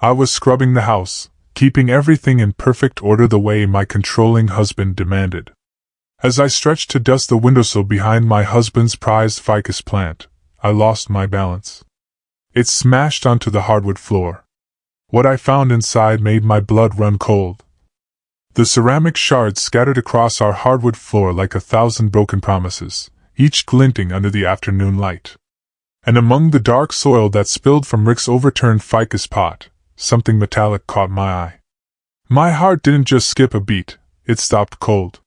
I was scrubbing the house, keeping everything in perfect order the way my controlling husband demanded. As I stretched to dust the windowsill behind my husband's prized ficus plant, I lost my balance. It smashed onto the hardwood floor. What I found inside made my blood run cold. The ceramic shards scattered across our hardwood floor like 1,000 broken promises, each glinting under the afternoon light. And among the dark soil that spilled from Rick's overturned ficus pot, something metallic caught my eye. My heart didn't just skip a beat, it stopped cold.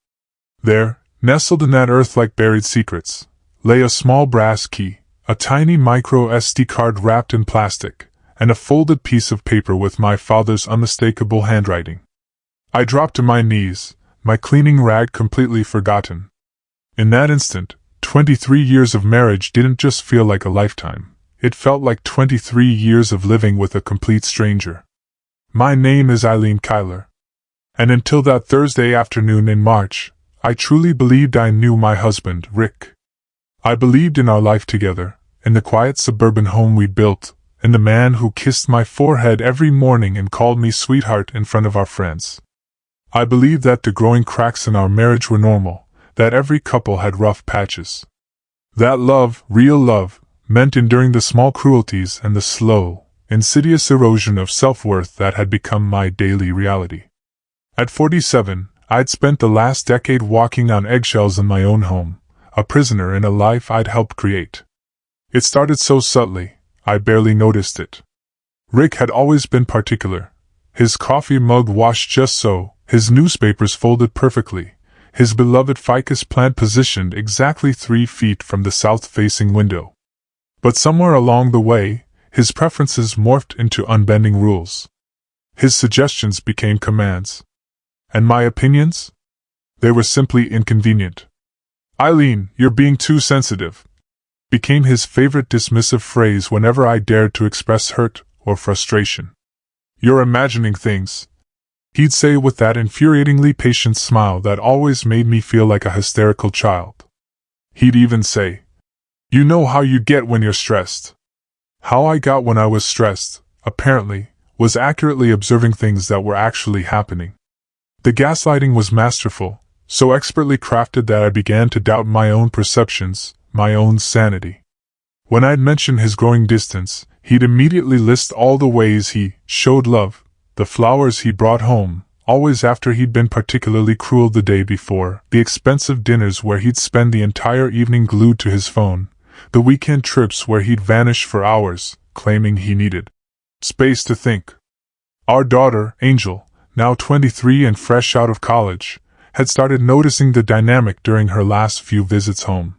There, nestled in that earth like buried secrets, lay a small brass key, a tiny micro SD card wrapped in plastic, and a folded piece of paper with my father's unmistakable handwriting. I dropped to my knees, my cleaning rag completely forgotten. In that instant, 23 years of marriage didn't just feel like a lifetime, it felt like 23 years of living with a complete stranger. My name is Eileen Kyler. And until that Thursday afternoon in March, I truly believed I knew my husband, Rick. I believed in our life together, in the quiet suburban home we'd built, in the man who kissed my forehead every morning and called me sweetheart in front of our friends. I believed that the growing cracks in our marriage were normal, that every couple had rough patches. That love, real love, meant enduring the small cruelties and the slow, insidious erosion of self-worth that had become my daily reality. At 47, I'd spent the last decade walking on eggshells in my own home, a prisoner in a life I'd helped create. It started so subtly, I barely noticed it. Rick had always been particular. His coffee mug washed just so, his newspapers folded perfectly, his beloved ficus plant positioned exactly 3 feet from the south-facing window. But somewhere along the way, his preferences morphed into unbending rules. His suggestions became commands. And my opinions? They were simply inconvenient. "Eileen, you're being too sensitive," became his favorite dismissive phrase whenever I dared to express hurt or frustration. "You're imagining things," he'd say with that infuriatingly patient smile that always made me feel like a hysterical child. He'd even say, "You know how you get when you're stressed." How I got when I was stressed, apparently, was accurately observing things that were actually happening. The gaslighting was masterful, so expertly crafted that I began to doubt my own perceptions, my own sanity. When I'd mention his growing distance, he'd immediately list all the ways he showed love, the flowers he brought home, always after he'd been particularly cruel the day before, the expensive dinners where he'd spend the entire evening glued to his phone, the weekend trips where he'd vanish for hours, claiming he needed space to think. Our daughter, Angel, now 23 and fresh out of college, had started noticing the dynamic during her last few visits home.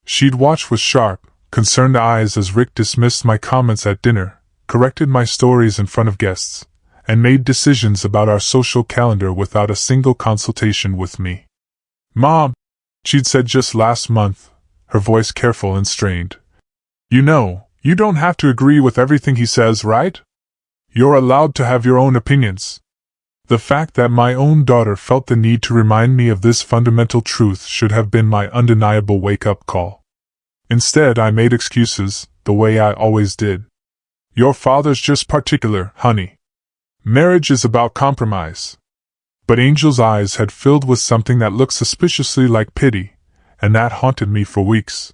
She'd watch with sharp, concerned eyes as Rick dismissed my comments at dinner, corrected my stories in front of guests, and made decisions about our social calendar without a single consultation with me. "Mom," she'd said just last month, her voice careful and strained. "You know, you don't have to agree with everything he says, right? You're allowed to have your own opinions." The fact that my own daughter felt the need to remind me of this fundamental truth should have been my undeniable wake-up call. Instead, I made excuses, the way I always did. "Your father's just particular, honey. Marriage is about compromise." But Angel's eyes had filled with something that looked suspiciously like pity, and that haunted me for weeks.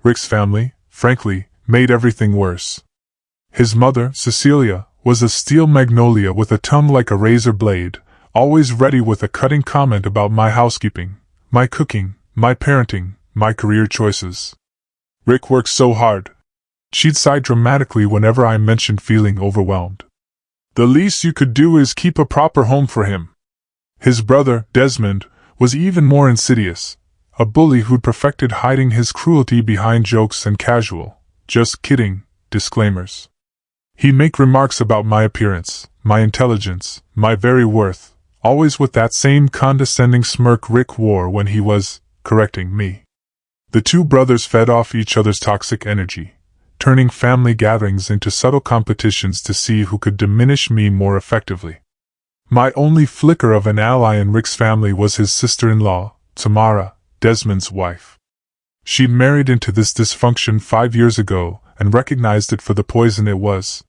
Rick's family, frankly, made everything worse. His mother, Cecilia, was a steel magnolia with a tongue like a razor blade, always ready with a cutting comment about my housekeeping, my cooking, my parenting, my career choices. "Rick works so hard," she'd sigh dramatically whenever I mentioned feeling overwhelmed. "The least you could do is keep a proper home for him." His brother, Desmond, was even more insidious, a bully who'd perfected hiding his cruelty behind jokes and casual, "just kidding," disclaimers. He'd make remarks about my appearance, my intelligence, my very worth, always with that same condescending smirk Rick wore when he was correcting me. The two brothers fed off each other's toxic energy, turning family gatherings into subtle competitions to see who could diminish me more effectively. My only flicker of an ally in Rick's family was his sister-in-law, Tamara, Desmond's wife. She'd married into this dysfunction 5 years ago and recognized it for the poison it was.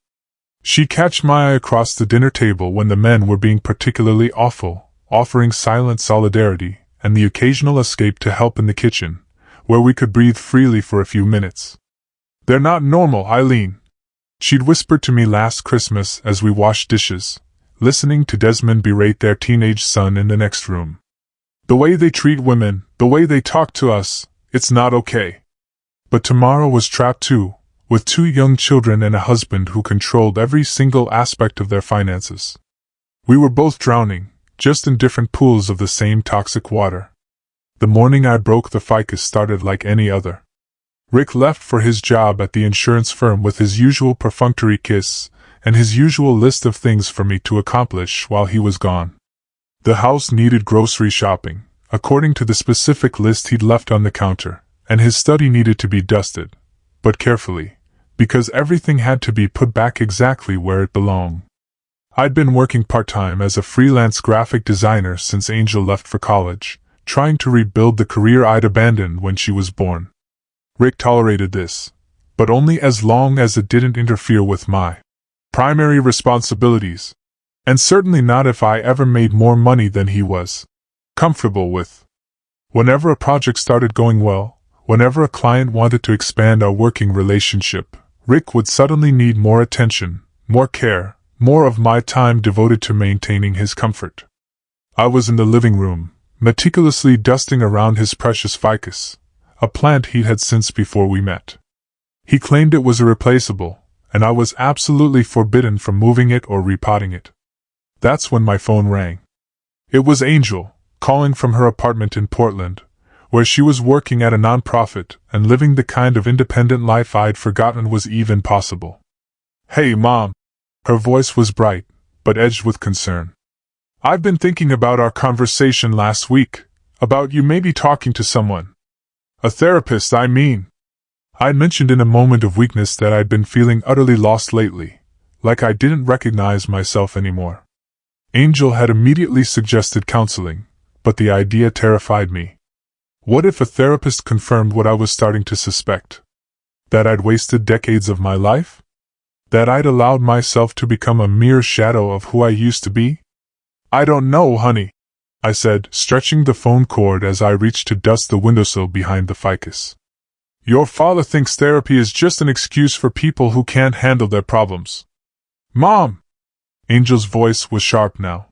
She'd catch my eye across the dinner table when the men were being particularly awful, offering silent solidarity and the occasional escape to help in the kitchen, where we could breathe freely for a few minutes. "They're not normal, Eileen," she'd whispered to me last Christmas as we washed dishes, listening to Desmond berate their teenage son in the next room. "The way they treat women, the way they talk to us, it's not okay." But tomorrow was trapped too, with 2 young children and a husband who controlled every single aspect of their finances. We were both drowning, just in different pools of the same toxic water. The morning I broke the ficus started like any other. Rick left for his job at the insurance firm with his usual perfunctory kiss, and his usual list of things for me to accomplish while he was gone. The house needed grocery shopping, according to the specific list he'd left on the counter, and his study needed to be dusted, but carefully, because everything had to be put back exactly where it belonged. I'd been working part-time as a freelance graphic designer since Angel left for college, trying to rebuild the career I'd abandoned when she was born. Rick tolerated this, but only as long as it didn't interfere with my primary responsibilities, and certainly not if I ever made more money than he was comfortable with. Whenever a project started going well, whenever a client wanted to expand our working relationship, Rick would suddenly need more attention, more care, more of my time devoted to maintaining his comfort. I was in the living room, meticulously dusting around his precious ficus, a plant he had since before we met. He claimed it was irreplaceable, and I was absolutely forbidden from moving it or repotting it. That's when my phone rang. It was Angel, calling from her apartment in Portland, where she was working at a nonprofit and living the kind of independent life I'd forgotten was even possible. "Hey, Mom." Her voice was bright, but edged with concern. "I've been thinking about our conversation last week, about you maybe talking to someone. A therapist, I mean." I'd mentioned in a moment of weakness that I'd been feeling utterly lost lately, like I didn't recognize myself anymore. Angel had immediately suggested counseling, but the idea terrified me. What if a therapist confirmed what I was starting to suspect? That I'd wasted decades of my life? That I'd allowed myself to become a mere shadow of who I used to be? "I don't know, honey," I said, stretching the phone cord as I reached to dust the windowsill behind the ficus. "Your father thinks therapy is just an excuse for people who can't handle their problems." "Mom!" Angel's voice was sharp now.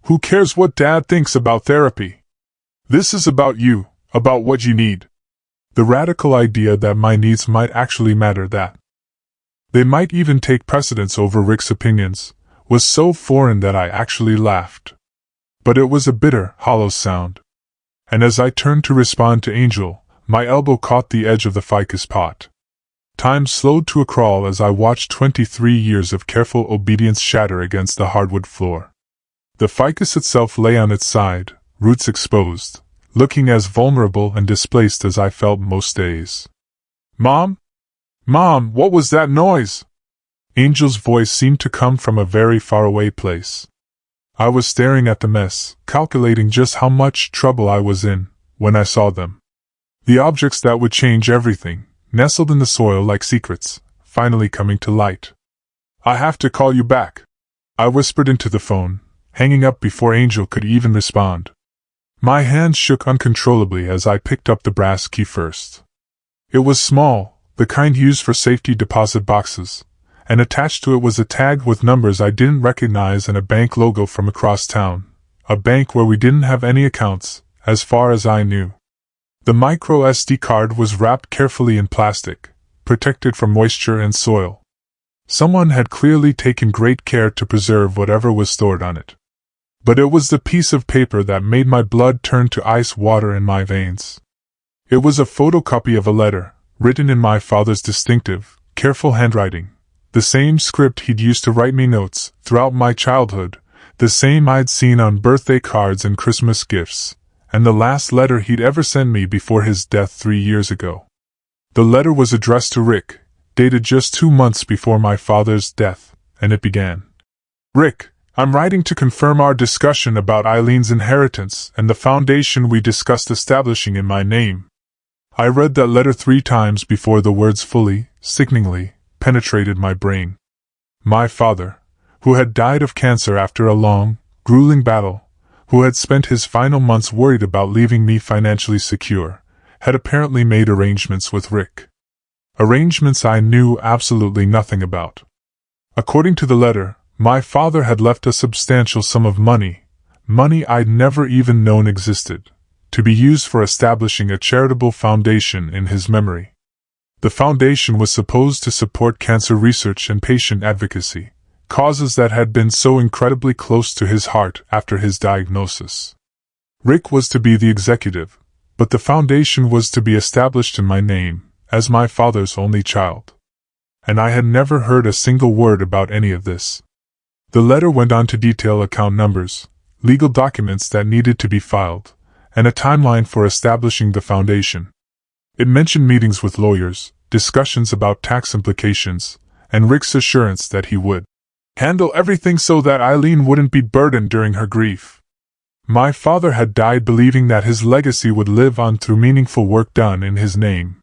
"Who cares what Dad thinks about therapy? This is about you, about what you need." The radical idea that my needs might actually matter, that they might even take precedence over Rick's opinions, was so foreign that I actually laughed. But it was a bitter, hollow sound. And as I turned to respond to Angel, my elbow caught the edge of the ficus pot. Time slowed to a crawl as I watched 23 years of careful obedience shatter against the hardwood floor. The ficus itself lay on its side, roots exposed, looking as vulnerable and displaced as I felt most days. "Mom? Mom, what was that noise?" Angel's voice seemed to come from a very faraway place. I was staring at the mess, calculating just how much trouble I was in, when I saw them. The objects that would change everything, nestled in the soil like secrets, finally coming to light. "I have to call you back," I whispered into the phone, hanging up before Angel could even respond. My hands shook uncontrollably as I picked up the brass key first. It was small, the kind used for safety deposit boxes, and attached to it was a tag with numbers I didn't recognize and a bank logo from across town, a bank where we didn't have any accounts, as far as I knew. The micro SD card was wrapped carefully in plastic, protected from moisture and soil. Someone had clearly taken great care to preserve whatever was stored on it. But it was the piece of paper that made my blood turn to ice water in my veins. It was a photocopy of a letter, written in my father's distinctive, careful handwriting, the same script he'd used to write me notes throughout my childhood, the same I'd seen on birthday cards and Christmas gifts, and the last letter he'd ever sent me before his death 3 years ago. The letter was addressed to Rick, dated just 2 months before my father's death, and it began, "Rick, I'm writing to confirm our discussion about Eileen's inheritance and the foundation we discussed establishing in my name." I read that letter 3 times before the words fully, sickeningly, penetrated my brain. my father, who had died of cancer after a long, grueling battle, who had spent his final months worried about leaving me financially secure, had apparently made arrangements with Rick. Arrangements I knew absolutely nothing about. According to the letter, my father had left a substantial sum of money I'd never even known existed, to be used for establishing a charitable foundation in his memory. The foundation was supposed to support cancer research and patient advocacy, causes that had been so incredibly close to his heart after his diagnosis. Rick was to be the executive, but the foundation was to be established in my name, as my father's only child. And I had never heard a single word about any of this. The letter went on to detail account numbers, legal documents that needed to be filed, and a timeline for establishing the foundation. It mentioned meetings with lawyers, discussions about tax implications, and Rick's assurance that he would handle everything so that Eileen wouldn't be burdened during her grief. My father had died believing that his legacy would live on through meaningful work done in his name.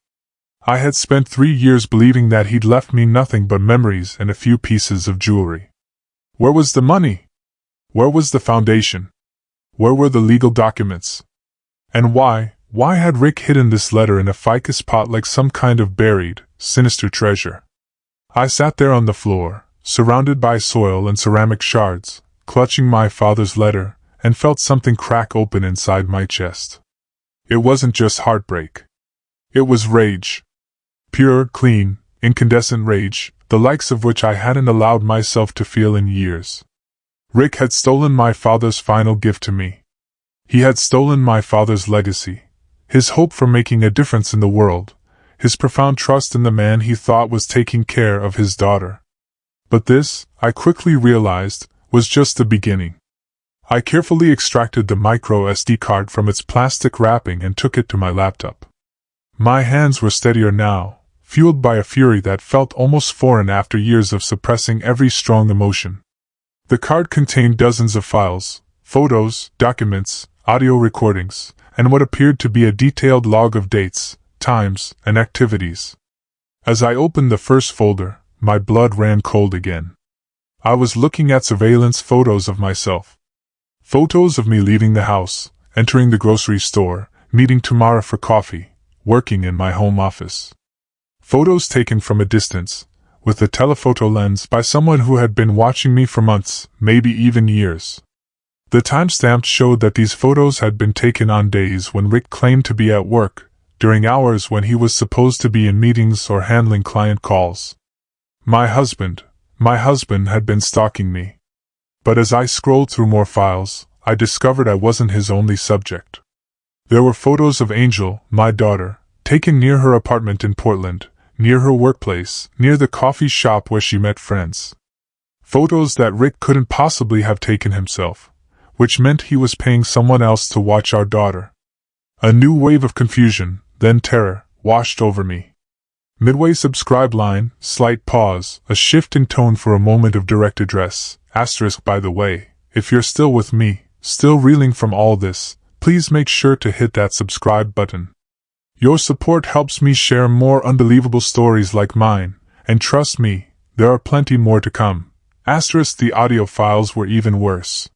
I had spent 3 years believing that he'd left me nothing but memories and a few pieces of jewelry. Where was the money? Where was the foundation? Where were the legal documents? And why had Rick hidden this letter in a ficus pot like some kind of buried, sinister treasure? I sat there on the floor, surrounded by soil and ceramic shards, clutching my father's letter, and felt something crack open inside my chest. It wasn't just heartbreak. It was rage. Pure, clean, incandescent rage, the likes of which I hadn't allowed myself to feel in years. Rick had stolen my father's final gift to me. He had stolen my father's legacy, his hope for making a difference in the world, his profound trust in the man he thought was taking care of his daughter. But this, I quickly realized, was just the beginning. I carefully extracted the micro SD card from its plastic wrapping and took it to my laptop. My hands were steadier now, fueled by a fury that felt almost foreign after years of suppressing every strong emotion. The card contained dozens of files, photos, documents, audio recordings, and what appeared to be a detailed log of dates, times, and activities. As I opened the first folder, my blood ran cold again. I was looking at surveillance photos of myself. Photos of me leaving the house, entering the grocery store, meeting Tamara for coffee, working in my home office. Photos taken from a distance, with a telephoto lens by someone who had been watching me for months, maybe even years. The timestamp showed that these photos had been taken on days when Rick claimed to be at work, during hours when he was supposed to be in meetings or handling client calls. My husband had been stalking me. But as I scrolled through more files, I discovered I wasn't his only subject. There were photos of Angel, my daughter, taken near her apartment in Portland, near her workplace, near the coffee shop where she met friends. Photos that Rick couldn't possibly have taken himself, which meant he was paying someone else to watch our daughter. A new wave of confusion, then terror, washed over me. Midway subscribe line, slight pause, a shift in tone for a moment of direct address, asterisk by the way, if you're still with me, still reeling from all this, please make sure to hit that subscribe button. Your support helps me share more unbelievable stories like mine, and trust me, there are plenty more to come. Asterisk the audio files were even worse.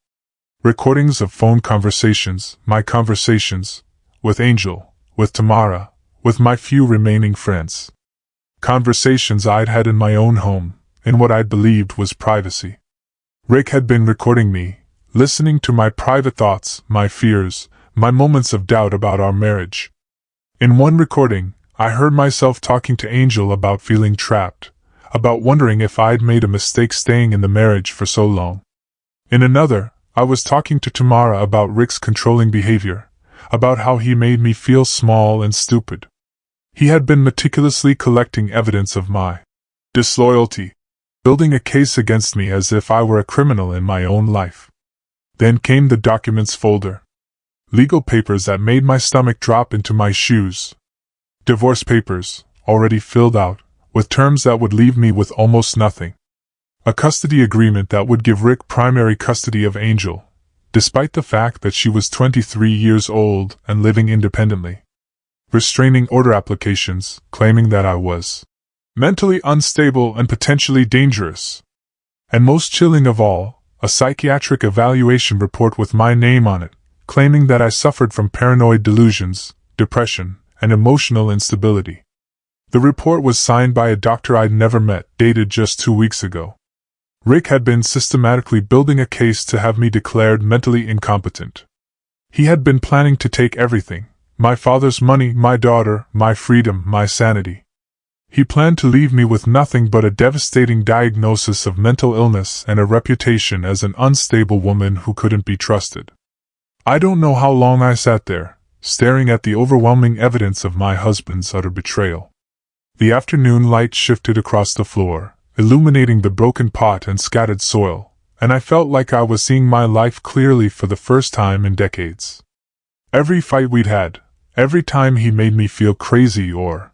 Recordings of phone conversations, my conversations, with Angel, with Tamara, with my few remaining friends. Conversations I'd had in my own home, in what I'd believed was privacy. Rick had been recording me, listening to my private thoughts, my fears, my moments of doubt about our marriage. In one recording, I heard myself talking to Angel about feeling trapped, about wondering if I'd made a mistake staying in the marriage for so long. In another, I was talking to Tamara about Rick's controlling behavior, about how he made me feel small and stupid. He had been meticulously collecting evidence of my disloyalty, building a case against me as if I were a criminal in my own life. Then came the documents folder. Legal papers that made my stomach drop into my shoes. Divorce papers, already filled out, with terms that would leave me with almost nothing. A custody agreement that would give Rick primary custody of Angel, despite the fact that she was 23 years old and living independently. Restraining order applications, claiming that I was mentally unstable and potentially dangerous. And most chilling of all, a psychiatric evaluation report with my name on it, claiming that I suffered from paranoid delusions, depression, and emotional instability. The report was signed by a doctor I'd never met, dated just 2 weeks ago. Rick had been systematically building a case to have me declared mentally incompetent. He had been planning to take everything: my father's money, my daughter, my freedom, my sanity. He planned to leave me with nothing but a devastating diagnosis of mental illness and a reputation as an unstable woman who couldn't be trusted. I don't know how long I sat there, staring at the overwhelming evidence of my husband's utter betrayal. The afternoon light shifted across the floor, illuminating the broken pot and scattered soil, and I felt like I was seeing my life clearly for the first time in decades. Every fight we'd had, every time he made me feel crazy or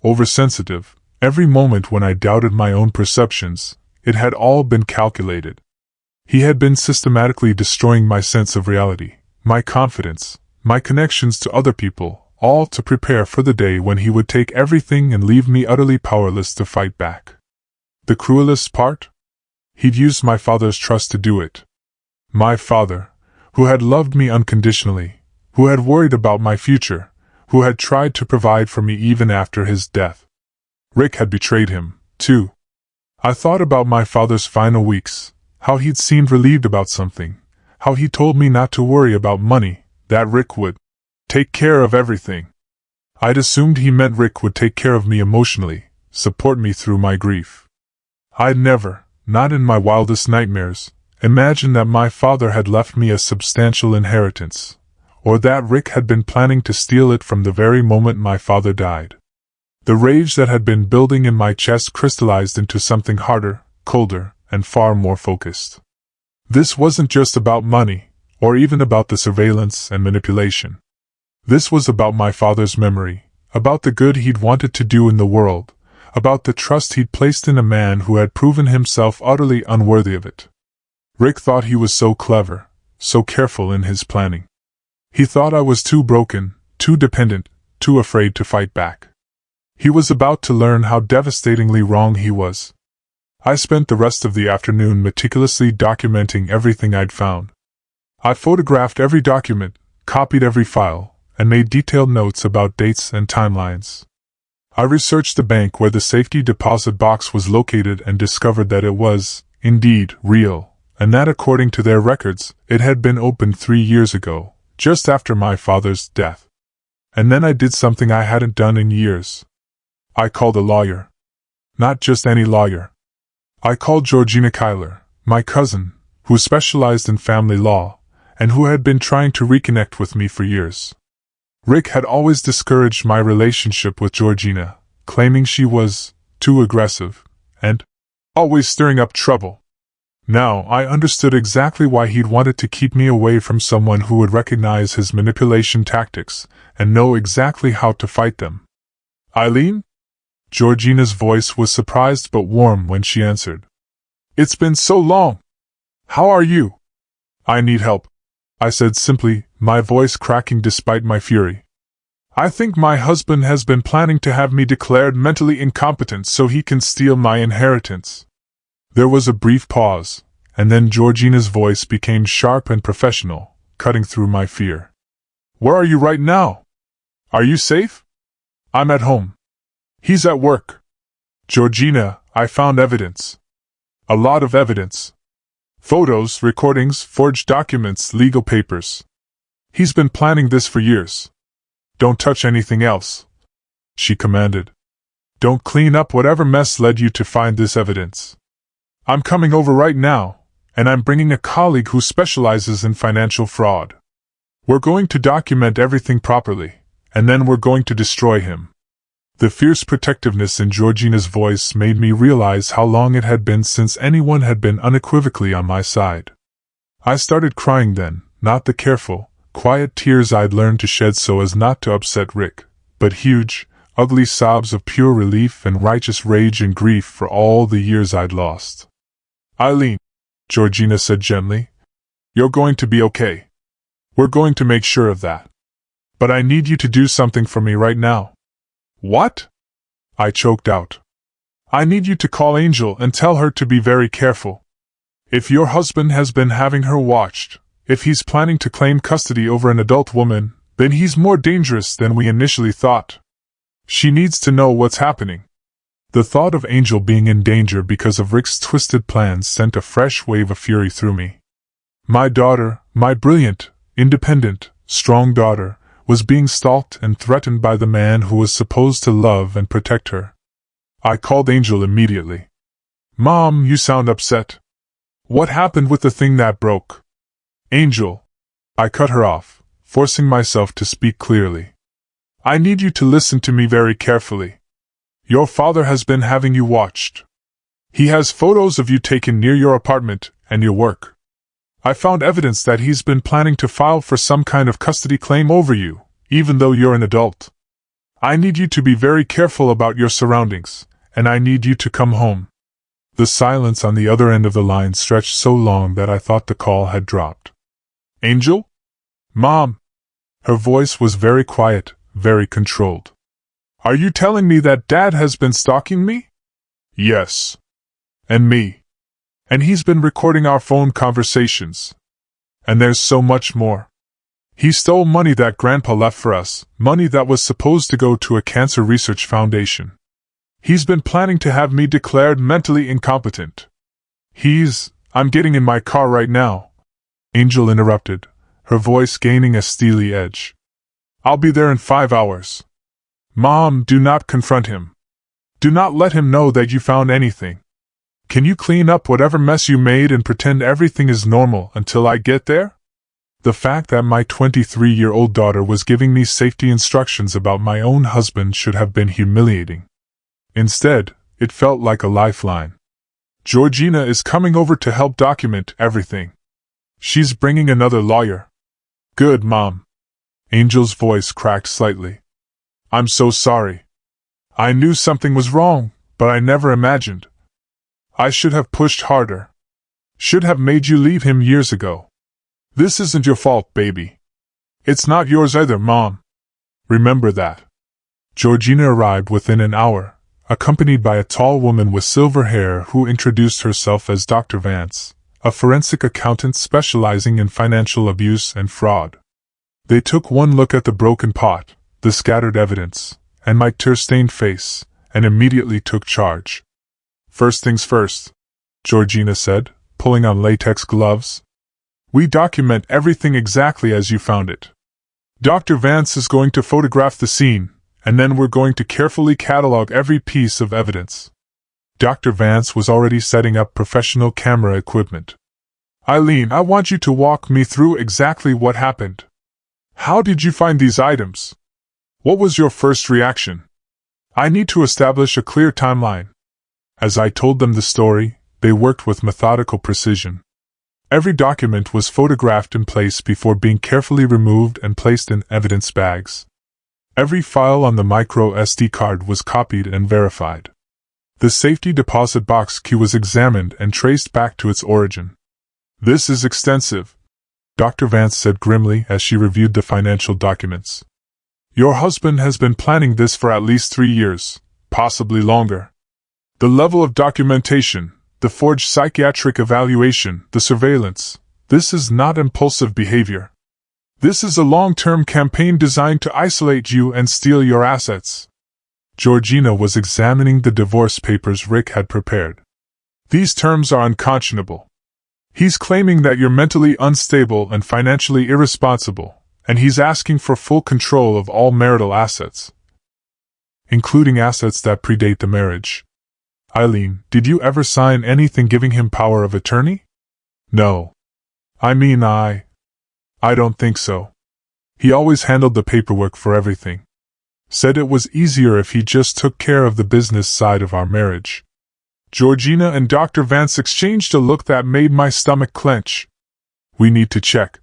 oversensitive, every moment when I doubted my own perceptions, it had all been calculated. He had been systematically destroying my sense of reality, my confidence, my connections to other people, all to prepare for the day when he would take everything and leave me utterly powerless to fight back. The cruelest part? He'd used my father's trust to do it. My father, who had loved me unconditionally, who had worried about my future, who had tried to provide for me even after his death. Rick had betrayed him, too. I thought about my father's final weeks, how he'd seemed relieved about something, how he told me not to worry about money, that Rick would take care of everything. I'd assumed he meant Rick would take care of me emotionally, support me through my grief. I'd never, not in my wildest nightmares, imagined that my father had left me a substantial inheritance, or that Rick had been planning to steal it from the very moment my father died. The rage that had been building in my chest crystallized into something harder, colder, and far more focused. This wasn't just about money, or even about the surveillance and manipulation. This was about my father's memory, about the good he'd wanted to do in the world, about the trust he'd placed in a man who had proven himself utterly unworthy of it. Rick thought he was so clever, so careful in his planning. He thought I was too broken, too dependent, too afraid to fight back. He was about to learn how devastatingly wrong he was. I spent the rest of the afternoon meticulously documenting everything I'd found. I photographed every document, copied every file, and made detailed notes about dates and timelines. I researched the bank where the safety deposit box was located and discovered that it was, indeed, real, and that according to their records, it had been opened 3 years ago, just after my father's death. And then I did something I hadn't done in years. I called a lawyer. Not just any lawyer. I called Georgina Kyler, my cousin, who specialized in family law, and who had been trying to reconnect with me for years. Rick had always discouraged my relationship with Georgina, claiming she was too aggressive, and always stirring up trouble. Now I understood exactly why he'd wanted to keep me away from someone who would recognize his manipulation tactics and know exactly how to fight them. "Eileen?" Georgina's voice was surprised but warm when she answered. "It's been so long. How are you?" "I need help," I said simply, my voice cracking despite my fury. "I think my husband has been planning to have me declared mentally incompetent so he can steal my inheritance." There was a brief pause, and then Georgina's voice became sharp and professional, cutting through my fear. "Where are you right now? Are you safe?" "I'm at home. He's at work." "Georgina, I found evidence. A lot of evidence. Photos, recordings, forged documents, legal papers. He's been planning this for years. Don't touch anything else," she commanded. "Don't clean up whatever mess led you to find this evidence. I'm coming over right now, and I'm bringing a colleague who specializes in financial fraud. We're going to document everything properly, and then we're going to destroy him." The fierce protectiveness in Georgina's voice made me realize how long it had been since anyone had been unequivocally on my side. I started crying then, not the careful, quiet tears I'd learned to shed so as not to upset Rick, but huge, ugly sobs of pure relief and righteous rage and grief for all the years I'd lost. "Eileen," Georgina said gently, "you're going to be okay. We're going to make sure of that. But I need you to do something for me right now." "What?" I choked out. I need you to call Angel and tell her to be very careful. If your husband has been having her watched, if he's planning to claim custody over an adult woman, then he's more dangerous than we initially thought. She needs to know what's happening." The thought of Angel being in danger because of Rick's twisted plans sent a fresh wave of fury through me. My daughter, my brilliant, independent, strong daughter, was being stalked and threatened by the man who was supposed to love and protect her. I called Angel immediately. "Mom, you sound upset. What happened with the thing that broke?" "Angel." I cut her off, forcing myself to speak clearly. "I need you to listen to me very carefully. Your father has been having you watched. He has photos of you taken near your apartment and your work. I found evidence that he's been planning to file for some kind of custody claim over you, even though you're an adult. I need you to be very careful about your surroundings, and I need you to come home." The silence on the other end of the line stretched so long that I thought the call had dropped. "Angel? Mom?" Her voice was very quiet, very controlled. "Are you telling me that Dad has been stalking me?" "Yes. And me. And he's been recording our phone conversations. And there's so much more. He stole money that Grandpa left for us, money that was supposed to go to a cancer research foundation. He's been planning to have me declared mentally incompetent. I'm getting in my car right now." Angel interrupted, her voice gaining a steely edge. "I'll be there in 5 hours. Mom, do not confront him. Do not let him know that you found anything. Can you clean up whatever mess you made and pretend everything is normal until I get there?" The fact that my 23-year-old daughter was giving me safety instructions about my own husband should have been humiliating. Instead, it felt like a lifeline. "Georgina is coming over to help document everything. She's bringing another lawyer." "Good, Mom." Angel's voice cracked slightly. "I'm so sorry. I knew something was wrong, but I never imagined. I should have pushed harder. Should have made you leave him years ago. This isn't your fault, baby. It's not yours either, Mom. Remember that." Georgina arrived within an hour, accompanied by a tall woman with silver hair who introduced herself as Dr. Vance, a forensic accountant specializing in financial abuse and fraud. They took one look at the broken pot, the scattered evidence, and my tear-stained face, and immediately took charge. "First things first," Georgina said, pulling on latex gloves. "We document everything exactly as you found it. Dr. Vance is going to photograph the scene, and then we're going to carefully catalog every piece of evidence." Dr. Vance was already setting up professional camera equipment. "Eileen, I want you to walk me through exactly what happened. How did you find these items? What was your first reaction? I need to establish a clear timeline." As I told them the story, they worked with methodical precision. Every document was photographed in place before being carefully removed and placed in evidence bags. Every file on the micro SD card was copied and verified. The safety deposit box key was examined and traced back to its origin. "This is extensive," Dr. Vance said grimly as she reviewed the financial documents. "Your husband has been planning this for at least 3 years, possibly longer. The level of documentation, the forged psychiatric evaluation, the surveillance, this is not impulsive behavior. This is a long-term campaign designed to isolate you and steal your assets." Georgina was examining the divorce papers Rick had prepared. "These terms are unconscionable. He's claiming that you're mentally unstable and financially irresponsible, and he's asking for full control of all marital assets, including assets that predate the marriage. Eileen, did you ever sign anything giving him power of attorney?" "No. I don't think so. He always handled the paperwork for everything. Said it was easier if he just took care of the business side of our marriage." Georgina and Dr. Vance exchanged a look that made my stomach clench. "We need to check,"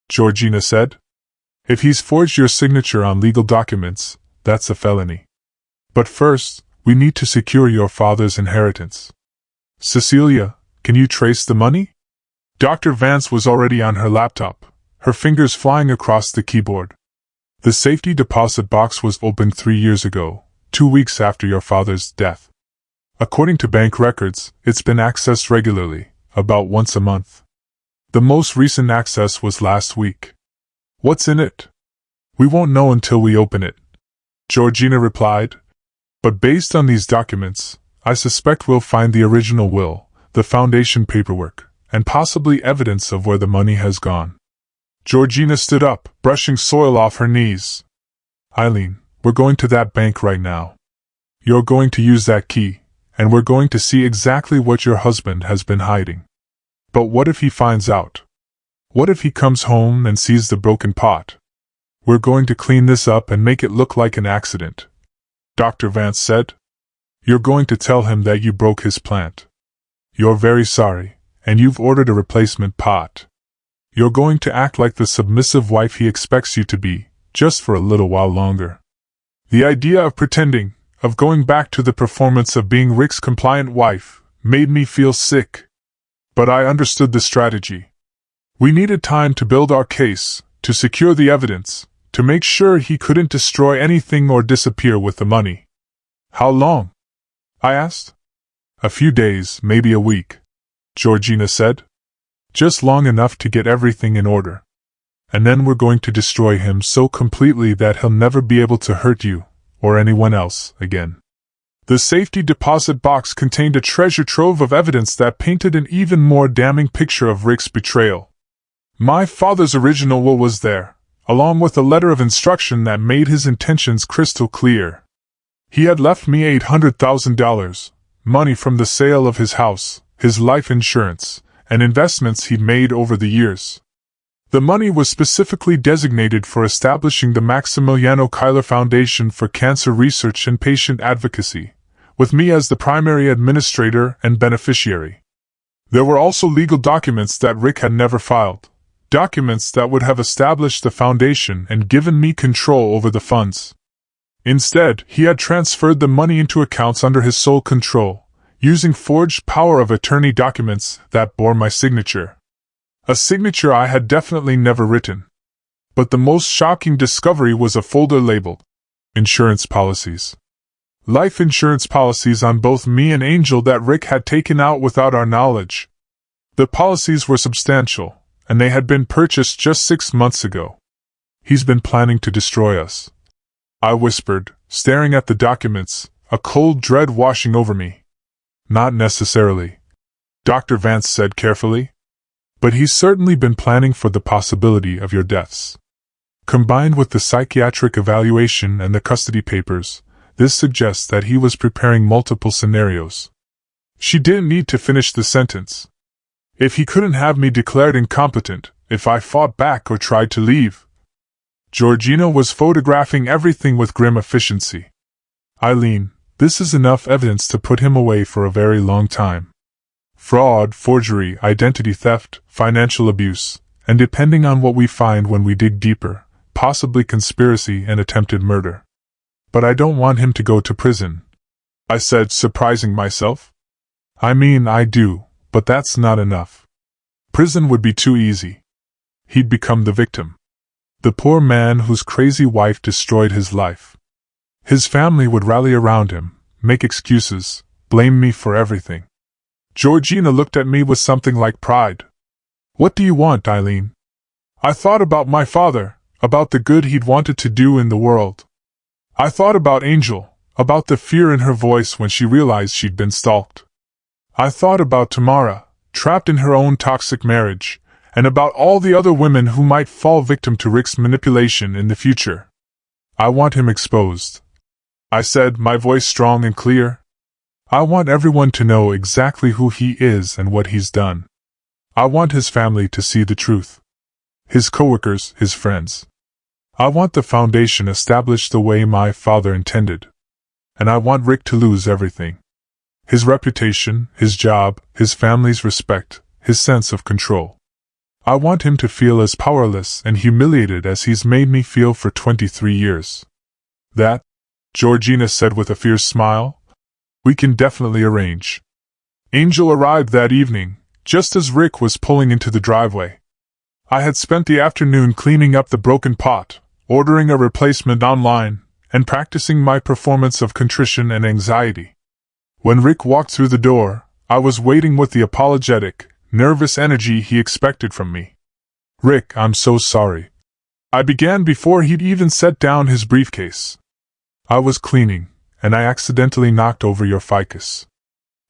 Georgina said. "If he's forged your signature on legal documents, that's a felony. But first, we need to secure your father's inheritance. Cecilia, can you trace the money?" Dr. Vance was already on her laptop, her fingers flying across the keyboard. "The safety deposit box was opened 3 years ago, 2 weeks after your father's death. According to bank records, it's been accessed regularly, about once a month. The most recent access was last week. What's in it? We won't know until we open it, Georgina replied. But based on these documents, I suspect we'll find the original will, the foundation paperwork, and possibly evidence of where the money has gone. Georgina stood up, brushing soil off her knees. Eileen, we're going to that bank right now. You're going to use that key, and we're going to see exactly what your husband has been hiding. But what if he finds out? What if he comes home and sees the broken pot? We're going to clean this up and make it look like an accident, Dr. Vance said. You're going to tell him that you broke his plant. You're very sorry, and you've ordered a replacement pot. You're going to act like the submissive wife he expects you to be, just for a little while longer. The idea of pretending, of going back to the performance of being Rick's compliant wife, made me feel sick. But I understood the strategy. We needed time to build our case, to secure the evidence, to make sure he couldn't destroy anything or disappear with the money. How long? I asked. A few days, maybe a week, Georgina said. Just long enough to get everything in order. And then we're going to destroy him so completely that he'll never be able to hurt you, or anyone else, again. The safety deposit box contained a treasure trove of evidence that painted an even more damning picture of Rick's betrayal. My father's original will was there, along with a letter of instruction that made his intentions crystal clear. He had left me $800,000, money from the sale of his house, his life insurance, and investments he'd made over the years. The money was specifically designated for establishing the Maximiliano Keiler Foundation for Cancer Research and Patient Advocacy, with me as the primary administrator and beneficiary. There were also legal documents that Rick had never filed, documents that would have established the foundation and given me control over the funds. Instead, he had transferred the money into accounts under his sole control, using forged power of attorney documents that bore my signature. A signature I had definitely never written. But the most shocking discovery was a folder labeled insurance policies. Life insurance policies on both me and Angel that Rick had taken out without our knowledge. The policies were substantial, and they had been purchased just 6 months ago. He's been planning to destroy us, I whispered, staring at the documents, a cold dread washing over me. Not necessarily, Dr. Vance said carefully. But he's certainly been planning for the possibility of your deaths. Combined with the psychiatric evaluation and the custody papers, this suggests that he was preparing multiple scenarios. She didn't need to finish the sentence. If he couldn't have me declared incompetent, if I fought back or tried to leave. Georgina was photographing everything with grim efficiency. Eileen, this is enough evidence to put him away for a very long time. Fraud, forgery, identity theft, financial abuse, and depending on what we find when we dig deeper, possibly conspiracy and attempted murder. But I don't want him to go to prison, I said, surprising myself. I mean, I do, but that's not enough. Prison would be too easy. He'd become the victim. The poor man whose crazy wife destroyed his life. His family would rally around him, make excuses, blame me for everything. Georgina looked at me with something like pride. What do you want, Eileen? I thought about my father, about the good he'd wanted to do in the world. I thought about Angel, about the fear in her voice when she realized she'd been stalked. I thought about Tamara, trapped in her own toxic marriage, and about all the other women who might fall victim to Rick's manipulation in the future. I want him exposed, I said, my voice strong and clear. I want everyone to know exactly who he is and what he's done. I want his family to see the truth. His coworkers, his friends. I want the foundation established the way my father intended. And I want Rick to lose everything. His reputation, his job, his family's respect, his sense of control. I want him to feel as powerless and humiliated as he's made me feel for 23 years. That, Georgina said with a fierce smile, we can definitely arrange. Angel arrived that evening, just as Rick was pulling into the driveway. I had spent the afternoon cleaning up the broken pot, ordering a replacement online, and practicing my performance of contrition and anxiety. When Rick walked through the door, I was waiting with the apologetic, nervous energy he expected from me. "Rick, I'm so sorry," I began before he'd even set down his briefcase. "I was cleaning, and I accidentally knocked over your ficus.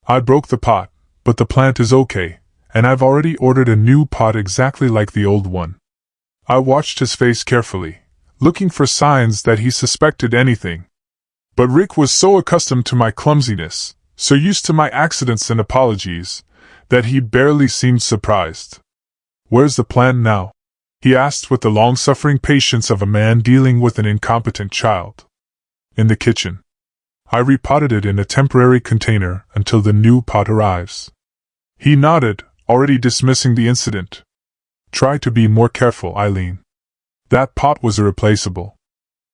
I broke the pot, but the plant is okay, and I've already ordered a new pot exactly like the old one." I watched his face carefully, looking for signs that he suspected anything. But Rick was so accustomed to my clumsiness, so used to my accidents and apologies, that he barely seemed surprised. "Where's the plant now?" he asked with the long-suffering patience of a man dealing with an incompetent child. "In the kitchen. I repotted it in a temporary container until the new pot arrives." He nodded, already dismissing the incident. "Try to be more careful, Eileen. That pot was irreplaceable."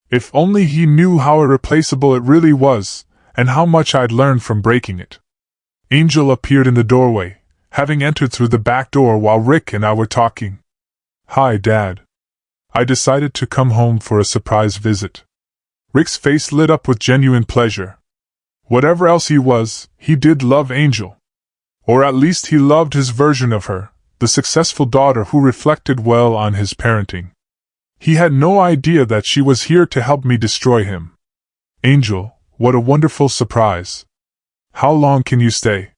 If only he knew how irreplaceable it really was, and how much I'd learned from breaking it. Angel appeared in the doorway, having entered through the back door while Rick and I were talking. "Hi, Dad. I decided to come home for a surprise visit." Rick's face lit up with genuine pleasure. Whatever else he was, he did love Angel. Or at least he loved his version of her, the successful daughter who reflected well on his parenting. He had no idea that she was here to help me destroy him. "Angel, what a wonderful surprise. How long can you stay?"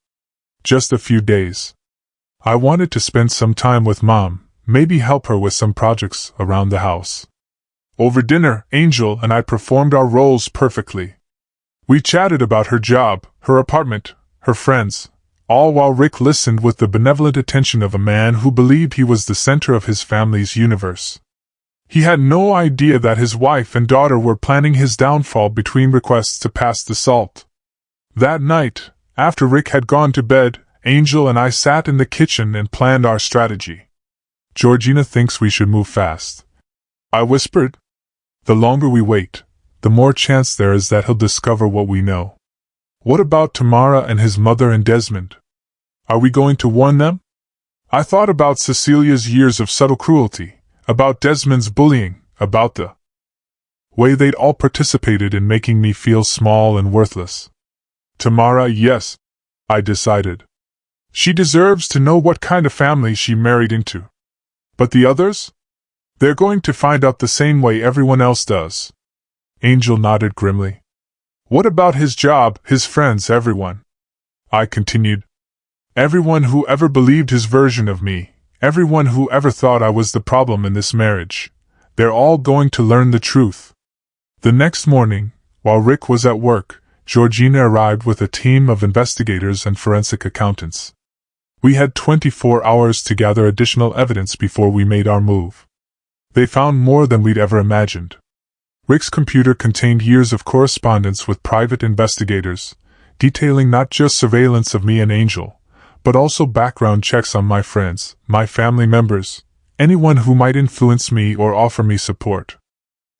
"Just a few days. I wanted to spend some time with Mom, maybe help her with some projects around the house." Over dinner, Angel and I performed our roles perfectly. We chatted about her job, her apartment, her friends, all while Rick listened with the benevolent attention of a man who believed he was the center of his family's universe. He had no idea that his wife and daughter were planning his downfall between requests to pass the salt. That night, after Rick had gone to bed, Angel and I sat in the kitchen and planned our strategy. "Georgina thinks we should move fast," I whispered. "The longer we wait, the more chance there is that he'll discover what we know." "What about Tamara and his mother and Desmond? Are we going to warn them?" I thought about Cecilia's years of subtle cruelty, about Desmond's bullying, about the way they'd all participated in making me feel small and worthless. Tamara, yes, I decided. She deserves to know what kind of family she married into. But the others? They're going to find out the same way everyone else does. Angel nodded grimly. "What about his job, his friends, everyone?" I continued. "Everyone who ever believed his version of me, everyone who ever thought I was the problem in this marriage, they're all going to learn the truth." The next morning, while Rick was at work, Georgina arrived with a team of investigators and forensic accountants. We had 24 hours to gather additional evidence before we made our move. They found more than we'd ever imagined. Rick's computer contained years of correspondence with private investigators, detailing not just surveillance of me and Angel, but also background checks on my friends, my family members, anyone who might influence me or offer me support.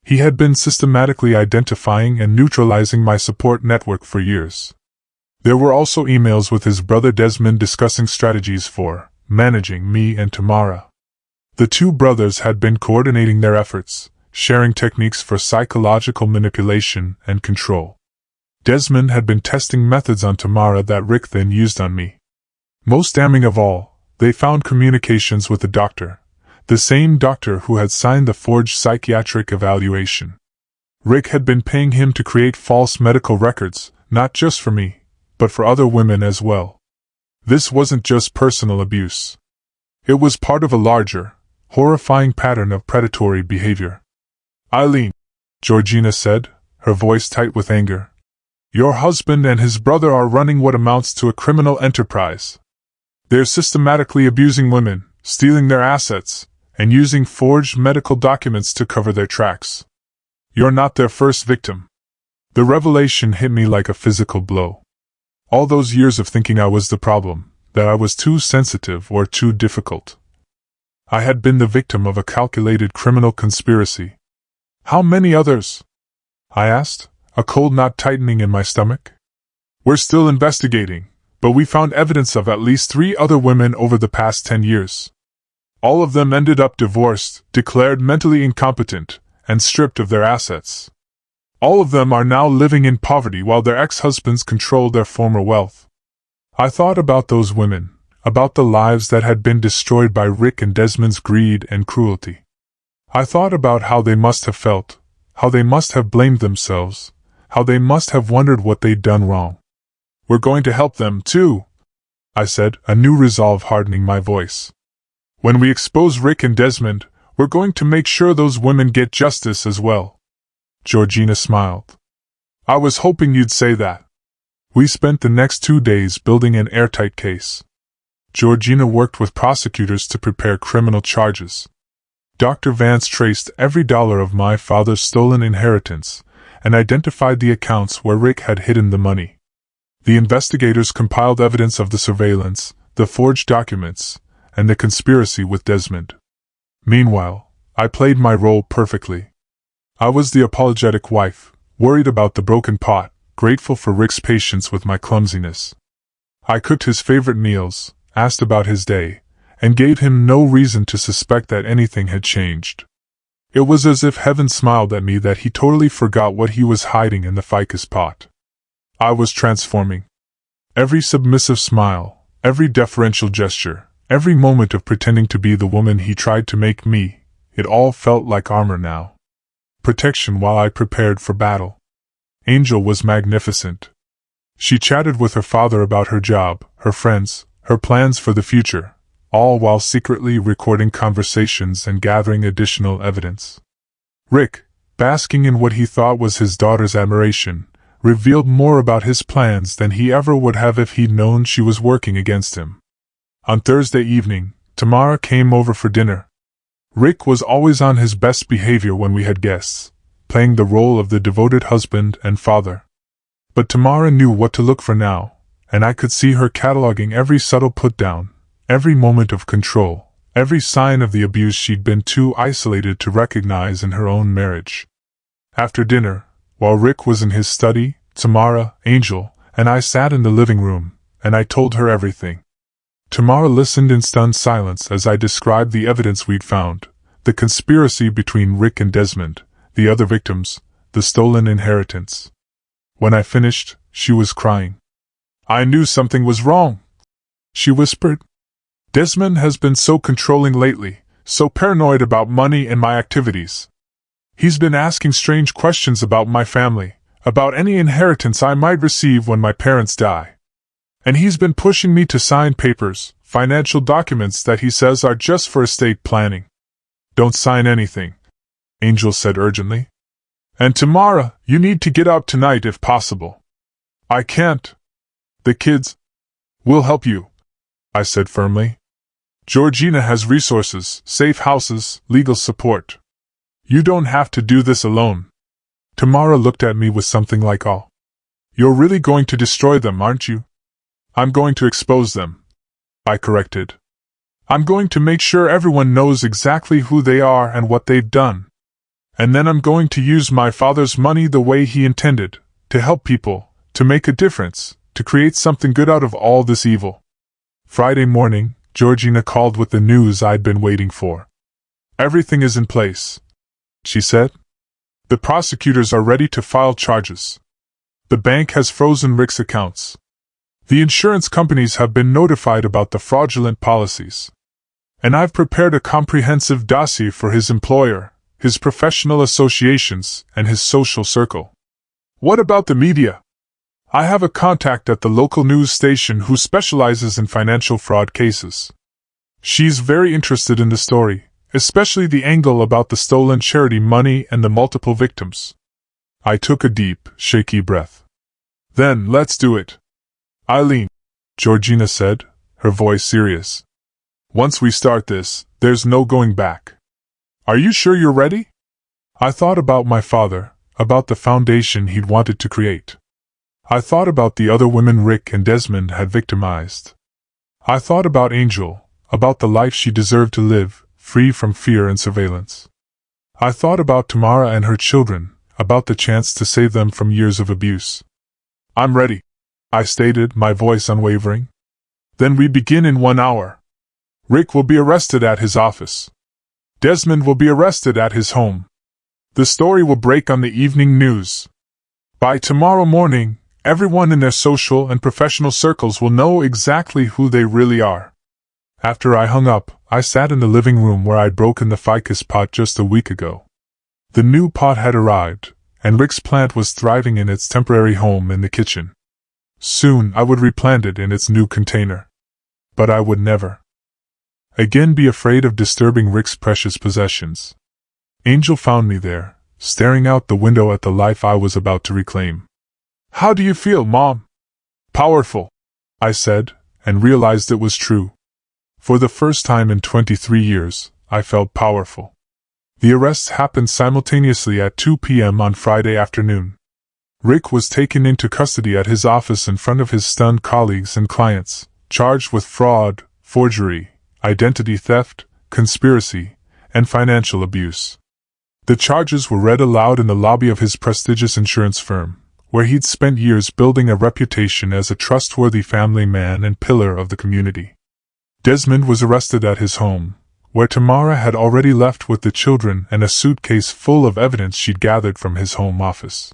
He had been systematically identifying and neutralizing my support network for years. There were also emails with his brother Desmond discussing strategies for managing me and Tamara. The two brothers had been coordinating their efforts, sharing techniques for psychological manipulation and control. Desmond had been testing methods on Tamara that Rick then used on me. Most damning of all, they found communications with the doctor, the same doctor who had signed the forged psychiatric evaluation. Rick had been paying him to create false medical records, not just for me, but for other women as well. This wasn't just personal abuse. It was part of a larger, horrifying pattern of predatory behavior. "Eileen," Georgina said, her voice tight with anger, "your husband and his brother are running what amounts to a criminal enterprise. They're systematically abusing women, stealing their assets, and using forged medical documents to cover their tracks. You're not their first victim." The revelation hit me like a physical blow. All those years of thinking I was the problem, that I was too sensitive or too difficult. I had been the victim of a calculated criminal conspiracy. "How many others?" I asked, a cold knot tightening in my stomach. "We're still investigating, but we found evidence of at least 3 other women over the past 10 years. All of them ended up divorced, declared mentally incompetent, and stripped of their assets. All of them are now living in poverty while their ex-husbands control their former wealth. I thought about those women, about the lives that had been destroyed by Rick and Desmond's greed and cruelty. I thought about how they must have felt, how they must have blamed themselves, how they must have wondered what they'd done wrong. "We're going to help them, too," I said, a new resolve hardening my voice. "When we expose Rick and Desmond, we're going to make sure those women get justice as well." Georgina smiled. "I was hoping you'd say that." We spent the next 2 days building an airtight case. Georgina worked with prosecutors to prepare criminal charges. Dr. Vance traced every dollar of my father's stolen inheritance and identified the accounts where Rick had hidden the money. The investigators compiled evidence of the surveillance, the forged documents, and the conspiracy with Desmond. Meanwhile, I played my role perfectly. I was the apologetic wife, worried about the broken pot, grateful for Rick's patience with my clumsiness. I cooked his favorite meals, asked about his day, and gave him no reason to suspect that anything had changed. It was as if heaven smiled at me that he totally forgot what he was hiding in the ficus pot. I was transforming. Every submissive smile, every deferential gesture, every moment of pretending to be the woman he tried to make me, it all felt like armor now. Protection while I prepared for battle. Angel was magnificent. She chatted with her father about her job, her friends, her plans for the future, all while secretly recording conversations and gathering additional evidence. Rick, basking in what he thought was his daughter's admiration, revealed more about his plans than he ever would have if he'd known she was working against him. On Thursday evening, Tamara came over for dinner. Rick was always on his best behavior when we had guests, playing the role of the devoted husband and father. But Tamara knew what to look for now, and I could see her cataloging every subtle put-down, every moment of control, every sign of the abuse she'd been too isolated to recognize in her own marriage. After dinner, while Rick was in his study, Tamara, Angel, and I sat in the living room, and I told her everything. Tamara listened in stunned silence as I described the evidence we'd found, the conspiracy between Rick and Desmond, the other victims, the stolen inheritance. When I finished, she was crying. "I knew something was wrong," she whispered. "Desmond has been so controlling lately, so paranoid about money and my activities. He's been asking strange questions about my family, about any inheritance I might receive when my parents die. And he's been pushing me to sign papers, financial documents that he says are just for estate planning." "Don't sign anything," Angel said urgently. "And Tamara, you need to get out tonight if possible." "I can't. The kids will help you," I said firmly. "Georgina has resources, safe houses, legal support. You don't have to do this alone." Tamara looked at me with something like awe. "You're really going to destroy them, aren't you?" "I'm going to expose them," I corrected. "I'm going to make sure everyone knows exactly who they are and what they've done. And then I'm going to use my father's money the way he intended, to help people, to make a difference, to create something good out of all this evil." Friday morning, Georgina called with the news I'd been waiting for. "Everything is in place," she said. "The prosecutors are ready to file charges. The bank has frozen Rick's accounts. The insurance companies have been notified about the fraudulent policies. And I've prepared a comprehensive dossier for his employer, his professional associations, and his social circle." "What about the media?" "I have a contact at the local news station who specializes in financial fraud cases. She's very interested in the story, especially the angle about the stolen charity money and the multiple victims." I took a deep, shaky breath. "Then let's do it. Eileen," Georgina said, her voice serious. "Once we start this, there's no going back. Are you sure you're ready?" I thought about my father, about the foundation he'd wanted to create. I thought about the other women Rick and Desmond had victimized. I thought about Angel, about the life she deserved to live, free from fear and surveillance. I thought about Tamara and her children, about the chance to save them from years of abuse. "I'm ready," I stated, my voice unwavering. "Then we begin in 1 hour. Rick will be arrested at his office. Desmond will be arrested at his home. The story will break on the evening news. By tomorrow morning, everyone in their social and professional circles will know exactly who they really are. After I hung up, I sat in the living room where I'd broken the ficus pot just a week ago. The new pot had arrived, and Rick's plant was thriving in its temporary home in the kitchen. Soon I would replant it in its new container. But I would never again be afraid of disturbing Rick's precious possessions. Angel found me there, staring out the window at the life I was about to reclaim. "How do you feel, Mom?" "Powerful," I said, and realized it was true. For the first time in 23 years, I felt powerful. The arrests happened simultaneously at 2 p.m. on Friday afternoon. Rick was taken into custody at his office in front of his stunned colleagues and clients, charged with fraud, forgery, identity theft, conspiracy, and financial abuse. The charges were read aloud in the lobby of his prestigious insurance firm, where he'd spent years building a reputation as a trustworthy family man and pillar of the community. Desmond was arrested at his home, where Tamara had already left with the children and a suitcase full of evidence she'd gathered from his home office.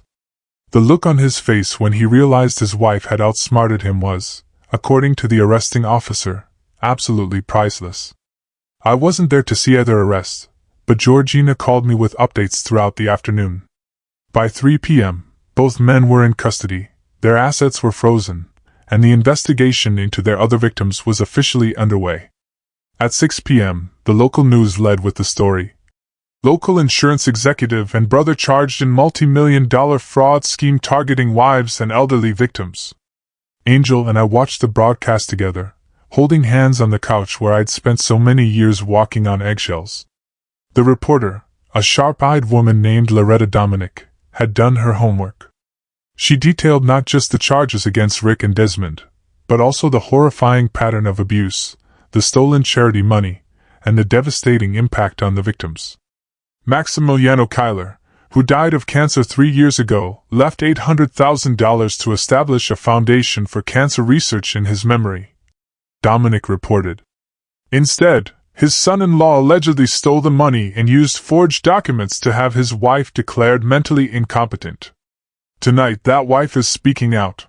The look on his face when he realized his wife had outsmarted him was, according to the arresting officer, absolutely priceless. I wasn't there to see either arrest, but Georgina called me with updates throughout the afternoon. By 3 p.m., both men were in custody, their assets were frozen, and the investigation into their other victims was officially underway. At 6 p.m., the local news led with the story. Local insurance executive and brother charged in multi-million-dollar fraud scheme targeting wives and elderly victims. Angel and I watched the broadcast together, holding hands on the couch where I'd spent so many years walking on eggshells. The reporter, a sharp-eyed woman named Loretta Dominic, had done her homework. She detailed not just the charges against Rick and Desmond, but also the horrifying pattern of abuse, the stolen charity money, and the devastating impact on the victims. Maximiliano Kyler, who died of cancer 3 years ago, left $800,000 to establish a foundation for cancer research in his memory, Dominic reported. Instead, his son-in-law allegedly stole the money and used forged documents to have his wife declared mentally incompetent. Tonight, that wife is speaking out.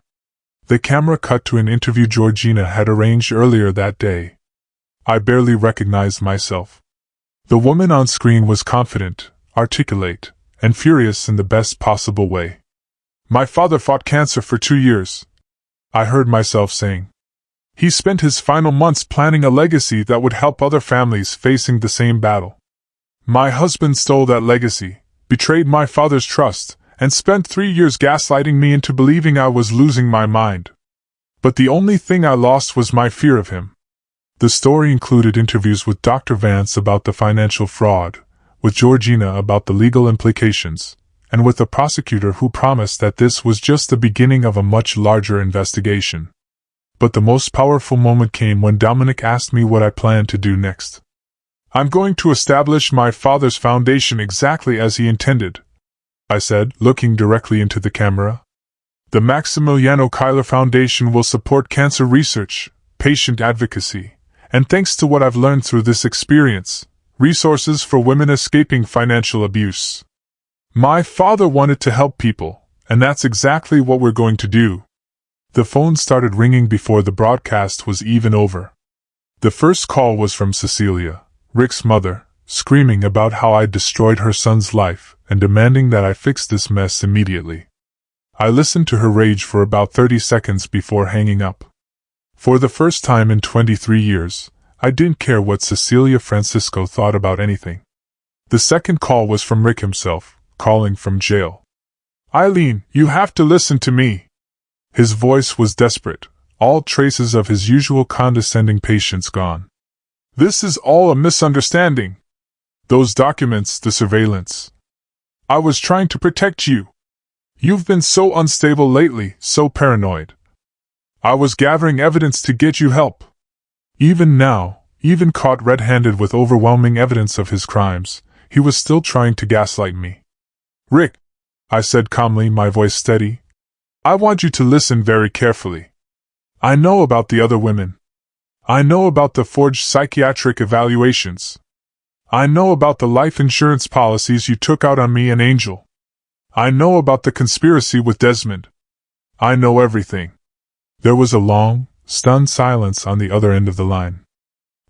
The camera cut to an interview Georgina had arranged earlier that day. I barely recognized myself. The woman on screen was confident, articulate, and furious in the best possible way. "My father fought cancer for 2 years," I heard myself saying. "He spent his final months planning a legacy that would help other families facing the same battle. My husband stole that legacy, betrayed my father's trust, and spent 3 years gaslighting me into believing I was losing my mind. But the only thing I lost was my fear of him." The story included interviews with Dr. Vance about the financial fraud, with Georgina about the legal implications, and with a prosecutor who promised that this was just the beginning of a much larger investigation. But the most powerful moment came when Dominic asked me what I planned to do next. "I'm going to establish my father's foundation exactly as he intended," I said, looking directly into the camera. "The Maximiliano Kyler Foundation will support cancer research, patient advocacy, and thanks to what I've learned through this experience, resources for women escaping financial abuse. My father wanted to help people, and that's exactly what we're going to do." The phone started ringing before the broadcast was even over. The first call was from Cecilia, Rick's mother, screaming about how I'd destroyed her son's life and demanding that I fix this mess immediately. I listened to her rage for about 30 seconds before hanging up. For the first time in 23 years, I didn't care what Cecilia Francisco thought about anything. The second call was from Rick himself, calling from jail. "Eileen, you have to listen to me." His voice was desperate, all traces of his usual condescending patience gone. "This is all a misunderstanding. Those documents, the surveillance. I was trying to protect you. You've been so unstable lately, so paranoid. I was gathering evidence to get you help. Even now, even caught red-handed with overwhelming evidence of his crimes, he was still trying to gaslight me." "Rick," I said calmly, my voice steady, "I want you to listen very carefully. I know about the other women. I know about the forged psychiatric evaluations. I know about the life insurance policies you took out on me and Angel. I know about the conspiracy with Desmond. I know everything. There was a long, stunned silence on the other end of the line.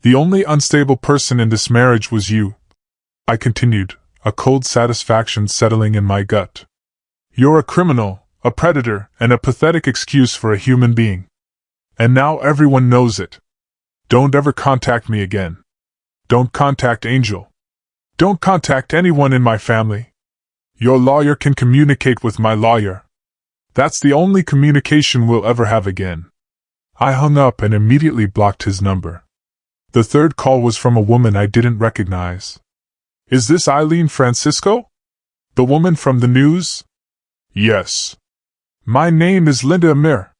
The only unstable person in this marriage was you, I continued, a cold satisfaction settling in my gut. You're a criminal, a predator, and a pathetic excuse for a human being. And now everyone knows it. Don't ever contact me again. Don't contact Angel. Don't contact anyone in my family. Your lawyer can communicate with my lawyer. That's the only communication we'll ever have again. I hung up and immediately blocked his number. The third call was from a woman I didn't recognize. Is this Eileen Francisco? The woman from the news? Yes. My name is Linda Amir.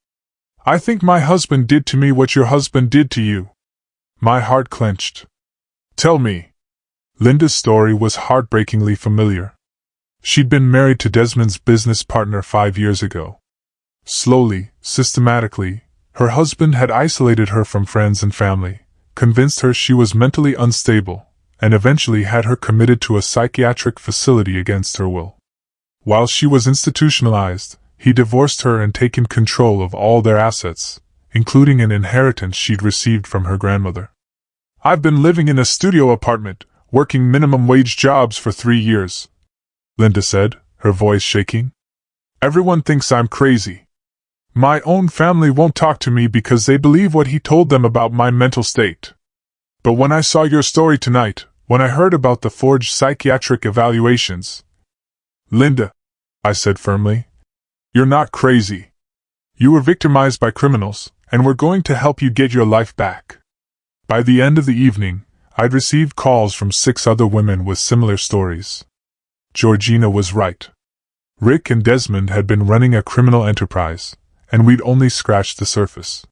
I think my husband did to me what your husband did to you. My heart clenched. Tell me. Linda's story was heartbreakingly familiar. She'd been married to Desmond's business partner 5 years ago. Slowly, systematically, her husband had isolated her from friends and family, convinced her she was mentally unstable, and eventually had her committed to a psychiatric facility against her will. While she was institutionalized, he divorced her and taken control of all their assets, including an inheritance she'd received from her grandmother. I've been living in a studio apartment, working minimum wage jobs for 3 years, Linda said, her voice shaking. Everyone thinks I'm crazy. My own family won't talk to me because they believe what he told them about my mental state. But when I saw your story tonight, when I heard about the forged psychiatric evaluations— Linda, I said firmly, you're not crazy. You were victimized by criminals, and we're going to help you get your life back. By the end of the evening, I'd received calls from 6 other women with similar stories. Georgina was right. Rick and Desmond had been running a criminal enterprise, and we'd only scratched the surface.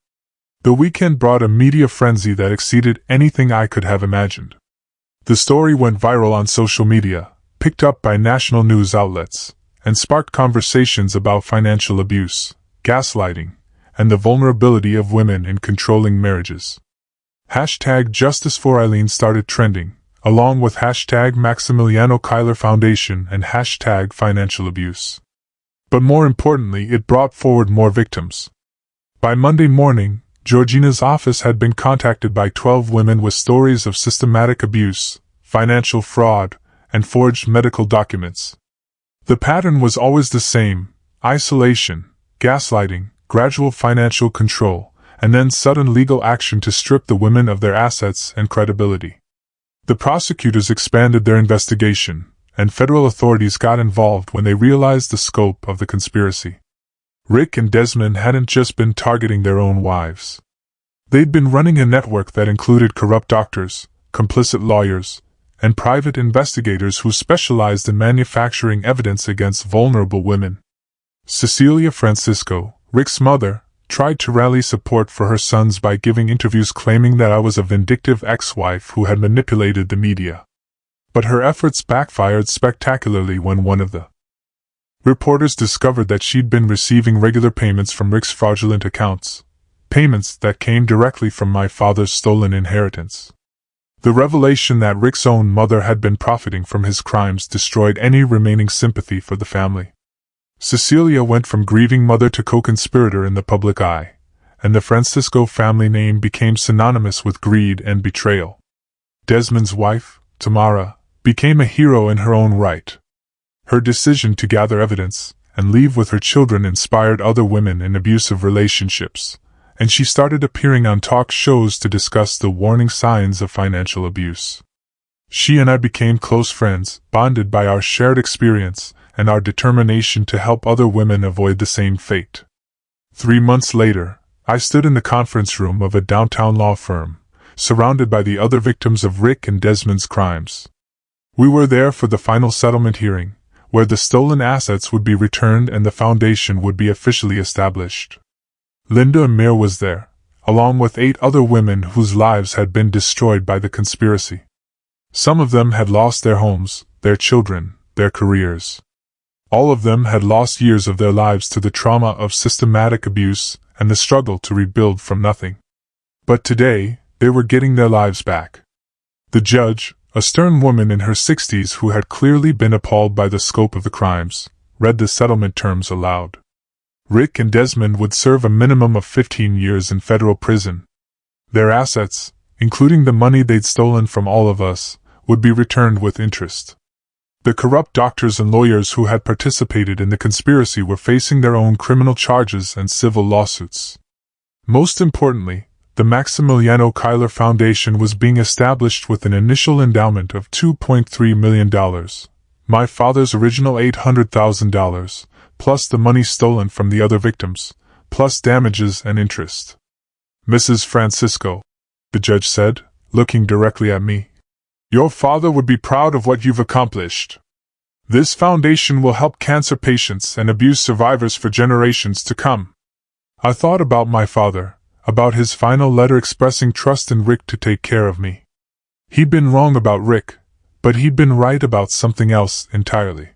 The weekend brought a media frenzy that exceeded anything I could have imagined. The story went viral on social media, picked up by national news outlets, and sparked conversations about financial abuse, gaslighting, and the vulnerability of women in controlling marriages. Hashtag Justice for Eileen started trending, along with hashtag Maximiliano Kyler Foundation and hashtag financial abuse. But more importantly, it brought forward more victims. By Monday morning, Georgina's office had been contacted by 12 women with stories of systematic abuse, financial fraud, and forged medical documents. The pattern was always the same: isolation, gaslighting, gradual financial control, and then sudden legal action to strip the women of their assets and credibility. The prosecutors expanded their investigation, and federal authorities got involved when they realized the scope of the conspiracy. Rick and Desmond hadn't just been targeting their own wives. They'd been running a network that included corrupt doctors, complicit lawyers, and private investigators who specialized in manufacturing evidence against vulnerable women. Cecilia Francisco, Rick's mother, tried to rally support for her sons by giving interviews claiming that I was a vindictive ex-wife who had manipulated the media. But her efforts backfired spectacularly when one of the reporters discovered that she'd been receiving regular payments from Rick's fraudulent accounts, payments that came directly from my father's stolen inheritance. The revelation that Rick's own mother had been profiting from his crimes destroyed any remaining sympathy for the family. Cecilia went from grieving mother to co-conspirator in the public eye, and the Francisco family name became synonymous with greed and betrayal. Desmond's wife, Tamara, became a hero in her own right. Her decision to gather evidence and leave with her children inspired other women in abusive relationships, and she started appearing on talk shows to discuss the warning signs of financial abuse. She and I became close friends, bonded by our shared experience and our determination to help other women avoid the same fate. 3 months later, I stood in the conference room of a downtown law firm, surrounded by the other victims of Rick and Desmond's crimes. We were there for the final settlement hearing, where the stolen assets would be returned and the foundation would be officially established. Linda Amir was there, along with 8 other women whose lives had been destroyed by the conspiracy. Some of them had lost their homes, their children, their careers. All of them had lost years of their lives to the trauma of systematic abuse and the struggle to rebuild from nothing. But today, they were getting their lives back. The judge, a stern woman in her 60s who had clearly been appalled by the scope of the crimes, read the settlement terms aloud. Rick and Desmond would serve a minimum of 15 years in federal prison. Their assets, including the money they'd stolen from all of us, would be returned with interest. The corrupt doctors and lawyers who had participated in the conspiracy were facing their own criminal charges and civil lawsuits. Most importantly, the Maximiliano Kyler Foundation was being established with an initial endowment of $2.3 million, my father's original $800,000, plus the money stolen from the other victims, plus damages and interest. Mrs. Francisco, the judge said, looking directly at me, your father would be proud of what you've accomplished. This foundation will help cancer patients and abuse survivors for generations to come. I thought about my father, about his final letter expressing trust in Rick to take care of me. He'd been wrong about Rick, but he'd been right about something else entirely.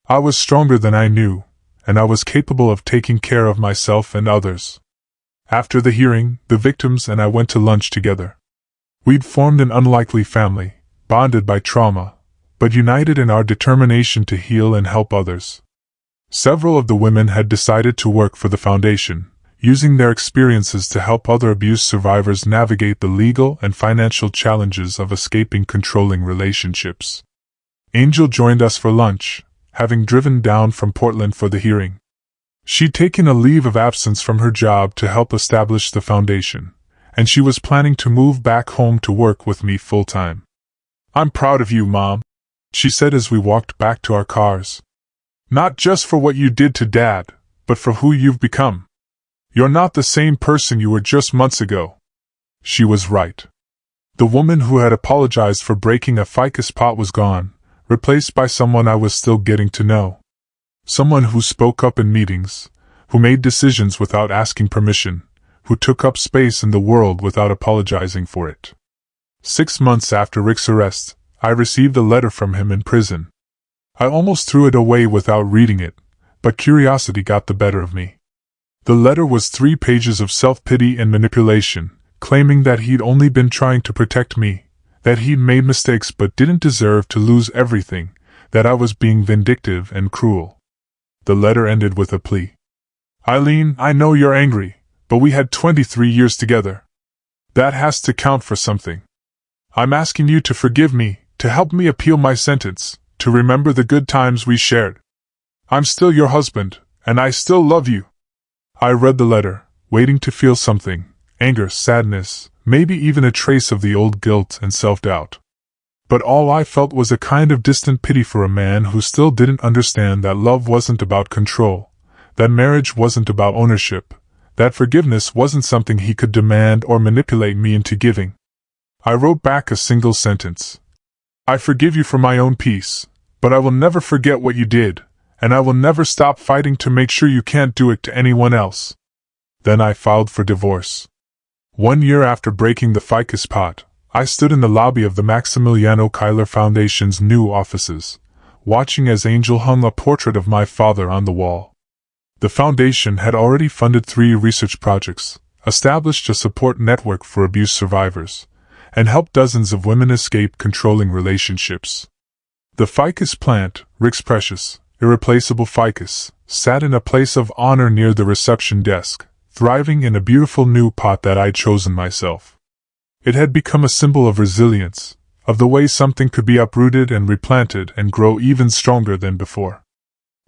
I was stronger than I knew, and I was capable of taking care of myself and others. After the hearing, the victims and I went to lunch together. We'd formed an unlikely family, bonded by trauma, but united in our determination to heal and help others. Several of the women had decided to work for the foundation, using their experiences to help other abuse survivors navigate the legal and financial challenges of escaping controlling relationships. Angel joined us for lunch, having driven down from Portland for the hearing. She'd taken a leave of absence from her job to help establish the foundation, and she was planning to move back home to work with me full-time. I'm proud of you, Mom, she said as we walked back to our cars. Not just for what you did to Dad, but for who you've become. You're not the same person you were just months ago. She was right. The woman who had apologized for breaking a ficus pot was gone, replaced by someone I was still getting to know. Someone who spoke up in meetings, who made decisions without asking permission, who took up space in the world without apologizing for it. 6 months after Rick's arrest, I received a letter from him in prison. I almost threw it away without reading it, but curiosity got the better of me. The letter was 3 pages of self-pity and manipulation, claiming that he'd only been trying to protect me, that he'd made mistakes but didn't deserve to lose everything, that I was being vindictive and cruel. The letter ended with a plea. Eileen, I know you're angry, but we had 23 years together. That has to count for something. I'm asking you to forgive me, to help me appeal my sentence, to remember the good times we shared. I'm still your husband, and I still love you. I read the letter, waiting to feel something, anger, sadness, maybe even a trace of the old guilt and self-doubt. But all I felt was a kind of distant pity for a man who still didn't understand that love wasn't about control, that marriage wasn't about ownership, that forgiveness wasn't something he could demand or manipulate me into giving. I wrote back a single sentence. I forgive you for my own peace, but I will never forget what you did, and I will never stop fighting to make sure you can't do it to anyone else. Then I filed for divorce. 1 year after breaking the ficus pot, I stood in the lobby of the Maximiliano Kyler Foundation's new offices, watching as Angel hung a portrait of my father on the wall. The foundation had already funded 3 research projects, established a support network for abuse survivors, and helped dozens of women escape controlling relationships. The ficus plant, Rick's precious, irreplaceable ficus, sat in a place of honor near the reception desk, thriving in a beautiful new pot that I'd chosen myself. It had become a symbol of resilience, of the way something could be uprooted and replanted and grow even stronger than before.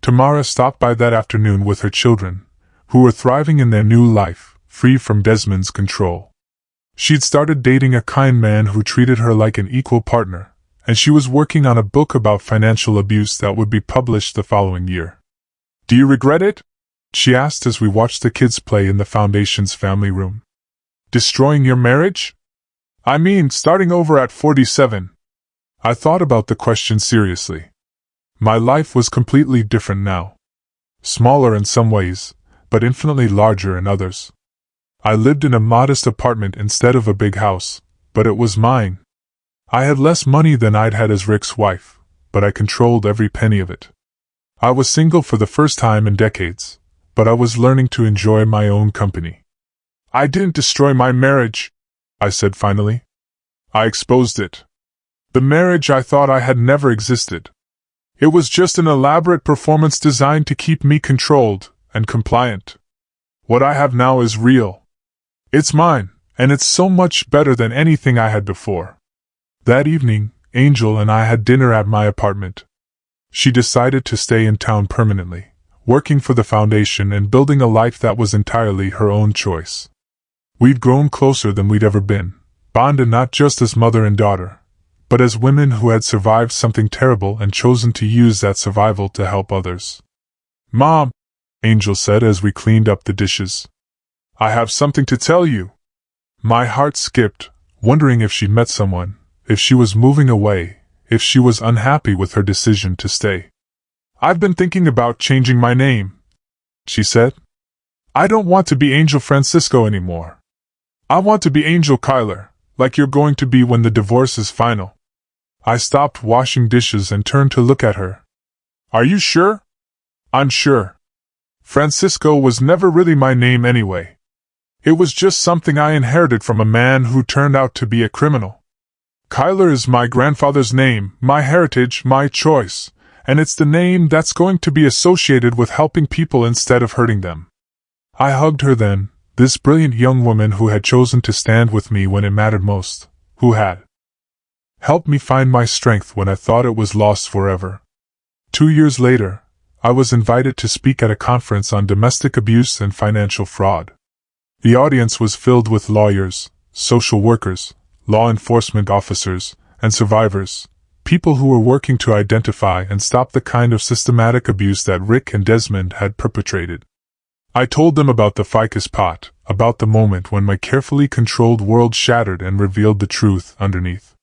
Tamara stopped by that afternoon with her children, who were thriving in their new life, free from Desmond's control. She'd started dating a kind man who treated her like an equal partner, and she was working on a book about financial abuse that would be published the following year. Do you regret it? She asked as we watched the kids play in the foundation's family room. Destroying your marriage? I mean, starting over at 47. I thought about the question seriously. My life was completely different now. Smaller in some ways, but infinitely larger in others. I lived in a modest apartment instead of a big house, but it was mine. I had less money than I'd had as Rick's wife, but I controlled every penny of it. I was single for the first time in decades, but I was learning to enjoy my own company. I didn't destroy my marriage, I said finally. I exposed it. The marriage I thought I had never existed. It was just an elaborate performance designed to keep me controlled and compliant. What I have now is real. It's mine, and it's so much better than anything I had before. That evening, Angel and I had dinner at my apartment. She decided to stay in town permanently, working for the foundation and building a life that was entirely her own choice. We'd grown closer than we'd ever been, bonded not just as mother and daughter, but as women who had survived something terrible and chosen to use that survival to help others. "Mom," Angel said as we cleaned up the dishes, "I have something to tell you." My heart skipped, wondering if she'd met someone, if she was moving away, if she was unhappy with her decision to stay. "I've been thinking about changing my name," she said. "I don't want to be Angel Francisco anymore. I want to be Angel Kyler, like you're going to be when the divorce is final." I stopped washing dishes and turned to look at her. "Are you sure?" "I'm sure. Francisco was never really my name anyway. It was just something I inherited from a man who turned out to be a criminal. Kyler is my grandfather's name, my heritage, my choice, and it's the name that's going to be associated with helping people instead of hurting them." I hugged her then, this brilliant young woman who had chosen to stand with me when it mattered most, who had helped me find my strength when I thought it was lost forever. 2 years later, I was invited to speak at a conference on domestic abuse and financial fraud. The audience was filled with lawyers, social workers, law enforcement officers, and survivors, people who were working to identify and stop the kind of systematic abuse that Rick and Desmond had perpetrated. I told them about the ficus pot, about the moment when my carefully controlled world shattered and revealed the truth underneath.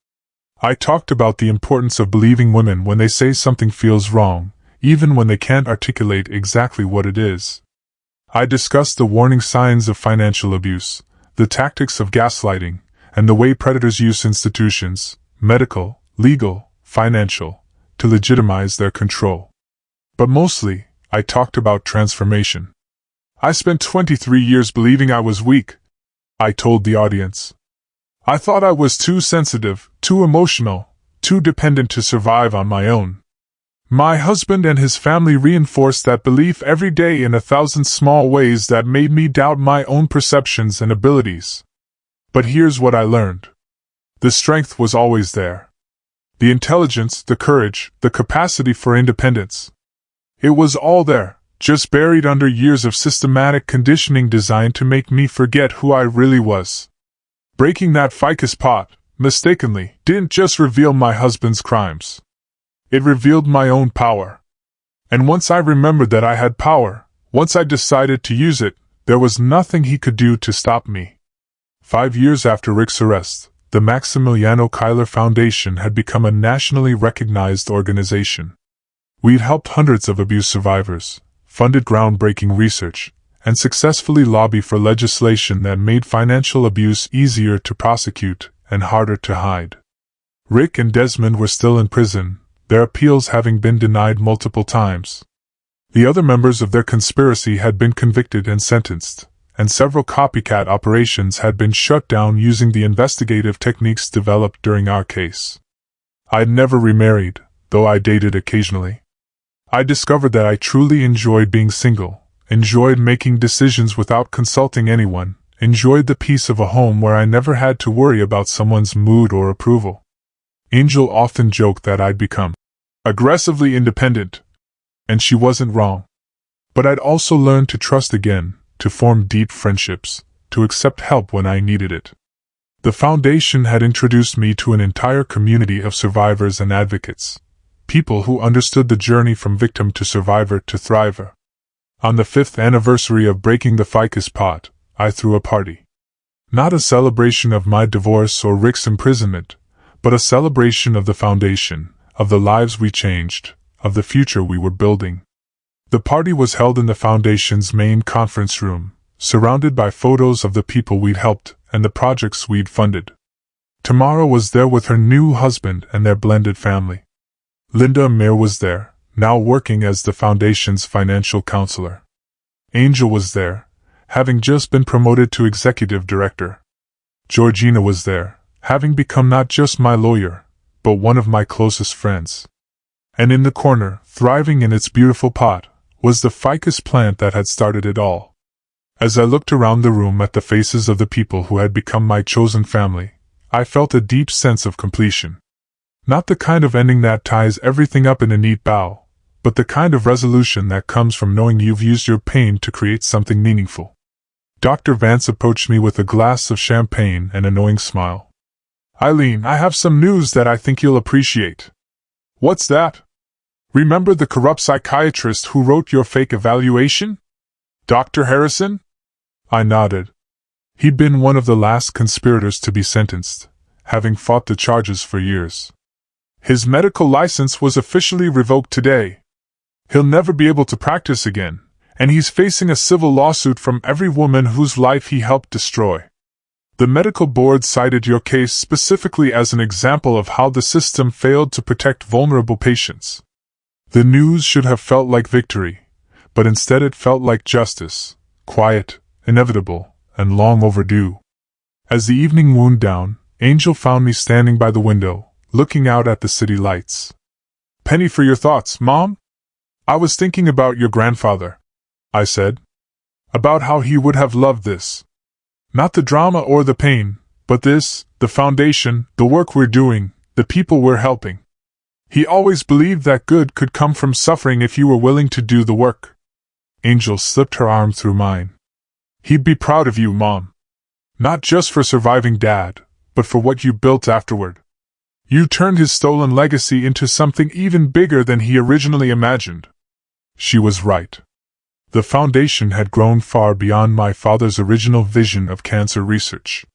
I talked about the importance of believing women when they say something feels wrong, even when they can't articulate exactly what it is. I discussed the warning signs of financial abuse, the tactics of gaslighting, and the way predators use institutions, medical, legal, financial, to legitimize their control. But mostly, I talked about transformation. "I spent 23 years believing I was weak," I told the audience. "I thought I was too sensitive, too emotional, too dependent to survive on my own. My husband and his family reinforced that belief every day in 1,000 small ways that made me doubt my own perceptions and abilities. But here's what I learned. The strength was always there. The intelligence, the courage, the capacity for independence. It was all there, just buried under years of systematic conditioning designed to make me forget who I really was. Breaking that ficus pot, mistakenly, didn't just reveal my husband's crimes. It revealed my own power. And once I remembered that I had power, once I decided to use it, there was nothing he could do to stop me." 5 years after Rick's arrest, the Maximiliano Kyler Foundation had become a nationally recognized organization. We'd helped hundreds of abuse survivors, funded groundbreaking research, and successfully lobbied for legislation that made financial abuse easier to prosecute and harder to hide. Rick and Desmond were still in prison, their appeals having been denied multiple times. The other members of their conspiracy had been convicted and sentenced, and several copycat operations had been shut down using the investigative techniques developed during our case. I'd never remarried, though I dated occasionally. I discovered that I truly enjoyed being single, enjoyed making decisions without consulting anyone, enjoyed the peace of a home where I never had to worry about someone's mood or approval. Angel often joked that I'd become aggressively independent, and she wasn't wrong. But I'd also learned to trust again, to form deep friendships, to accept help when I needed it. The foundation had introduced me to an entire community of survivors and advocates, people who understood the journey from victim to survivor to thriver. On the 5th anniversary of breaking the ficus pot, I threw a party. Not a celebration of my divorce or Rick's imprisonment, but a celebration of the foundation, of the lives we changed, of the future we were building. The party was held in the foundation's main conference room, surrounded by photos of the people we'd helped and the projects we'd funded. Tamara was there with her new husband and their blended family. Linda Amir was there, now working as the foundation's financial counselor. Angel was there, having just been promoted to executive director. Georgina was there, having become not just my lawyer, but one of my closest friends. And in the corner, thriving in its beautiful pot, was the ficus plant that had started it all. As I looked around the room at the faces of the people who had become my chosen family, I felt a deep sense of completion. Not the kind of ending that ties everything up in a neat bow, but the kind of resolution that comes from knowing you've used your pain to create something meaningful. Dr. Vance approached me with a glass of champagne and a knowing smile. "Eileen, I have some news that I think you'll appreciate." "What's that?" "Remember the corrupt psychiatrist who wrote your fake evaluation? Dr. Harrison?" I nodded. He'd been one of the last conspirators to be sentenced, having fought the charges for years. His medical license was officially revoked today. He'll never be able to practice again, and he's facing a civil lawsuit from every woman whose life he helped destroy. The medical board cited your case specifically as an example of how the system failed to protect vulnerable patients. The news should have felt like victory, but instead it felt like justice, quiet, inevitable, and long overdue. As the evening wound down, Angel found me standing by the window, looking out at the city lights. "Penny for your thoughts, Mom?" "I was thinking about your grandfather," I said. "About how he would have loved this. Not the drama or the pain, but this, the foundation, the work we're doing, the people we're helping. He always believed that good could come from suffering if you were willing to do the work." Angel slipped her arm through mine. "He'd be proud of you, Mom. Not just for surviving Dad, but for what you built afterward. You turned his stolen legacy into something even bigger than he originally imagined." She was right. The foundation had grown far beyond my father's original vision of cancer research.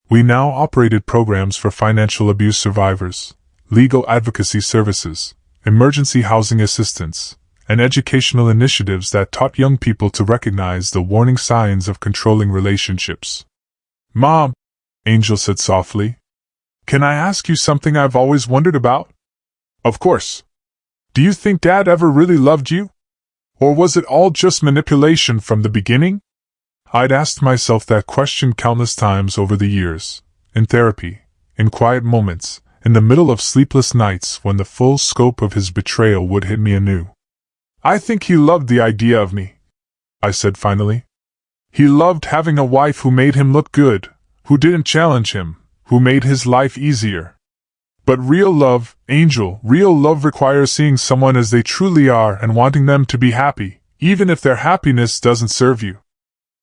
We now operated programs for financial abuse survivors, legal advocacy services, emergency housing assistance, and educational initiatives that taught young people to recognize the warning signs of controlling relationships. "Mom," Angel said softly, "can I ask you something I've always wondered about?" "Of course." "Do you think Dad ever really loved you? Or was it all just manipulation from the beginning?" I'd asked myself that question countless times over the years, in therapy, in quiet moments, in the middle of sleepless nights when the full scope of his betrayal would hit me anew. "I think he loved the idea of me," I said finally. "He loved having a wife who made him look good, who didn't challenge him, who made his life easier. But real love, Angel, real love requires seeing someone as they truly are and wanting them to be happy, even if their happiness doesn't serve you.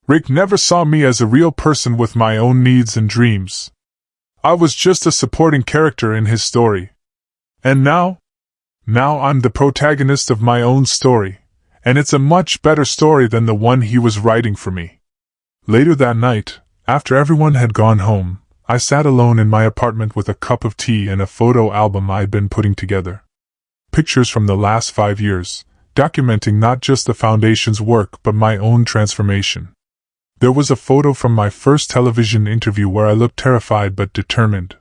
Rick never saw me as a real person with my own needs and dreams. I was just a supporting character in his story. And now I'm the protagonist of my own story, and it's a much better story than the one he was writing for me." Later that night, after everyone had gone home, I sat alone in my apartment with a cup of tea and a photo album I'd been putting together. Pictures from the last 5 years, documenting not just the Foundation's work but my own transformation. There was a photo from my first television interview where I looked terrified but determined.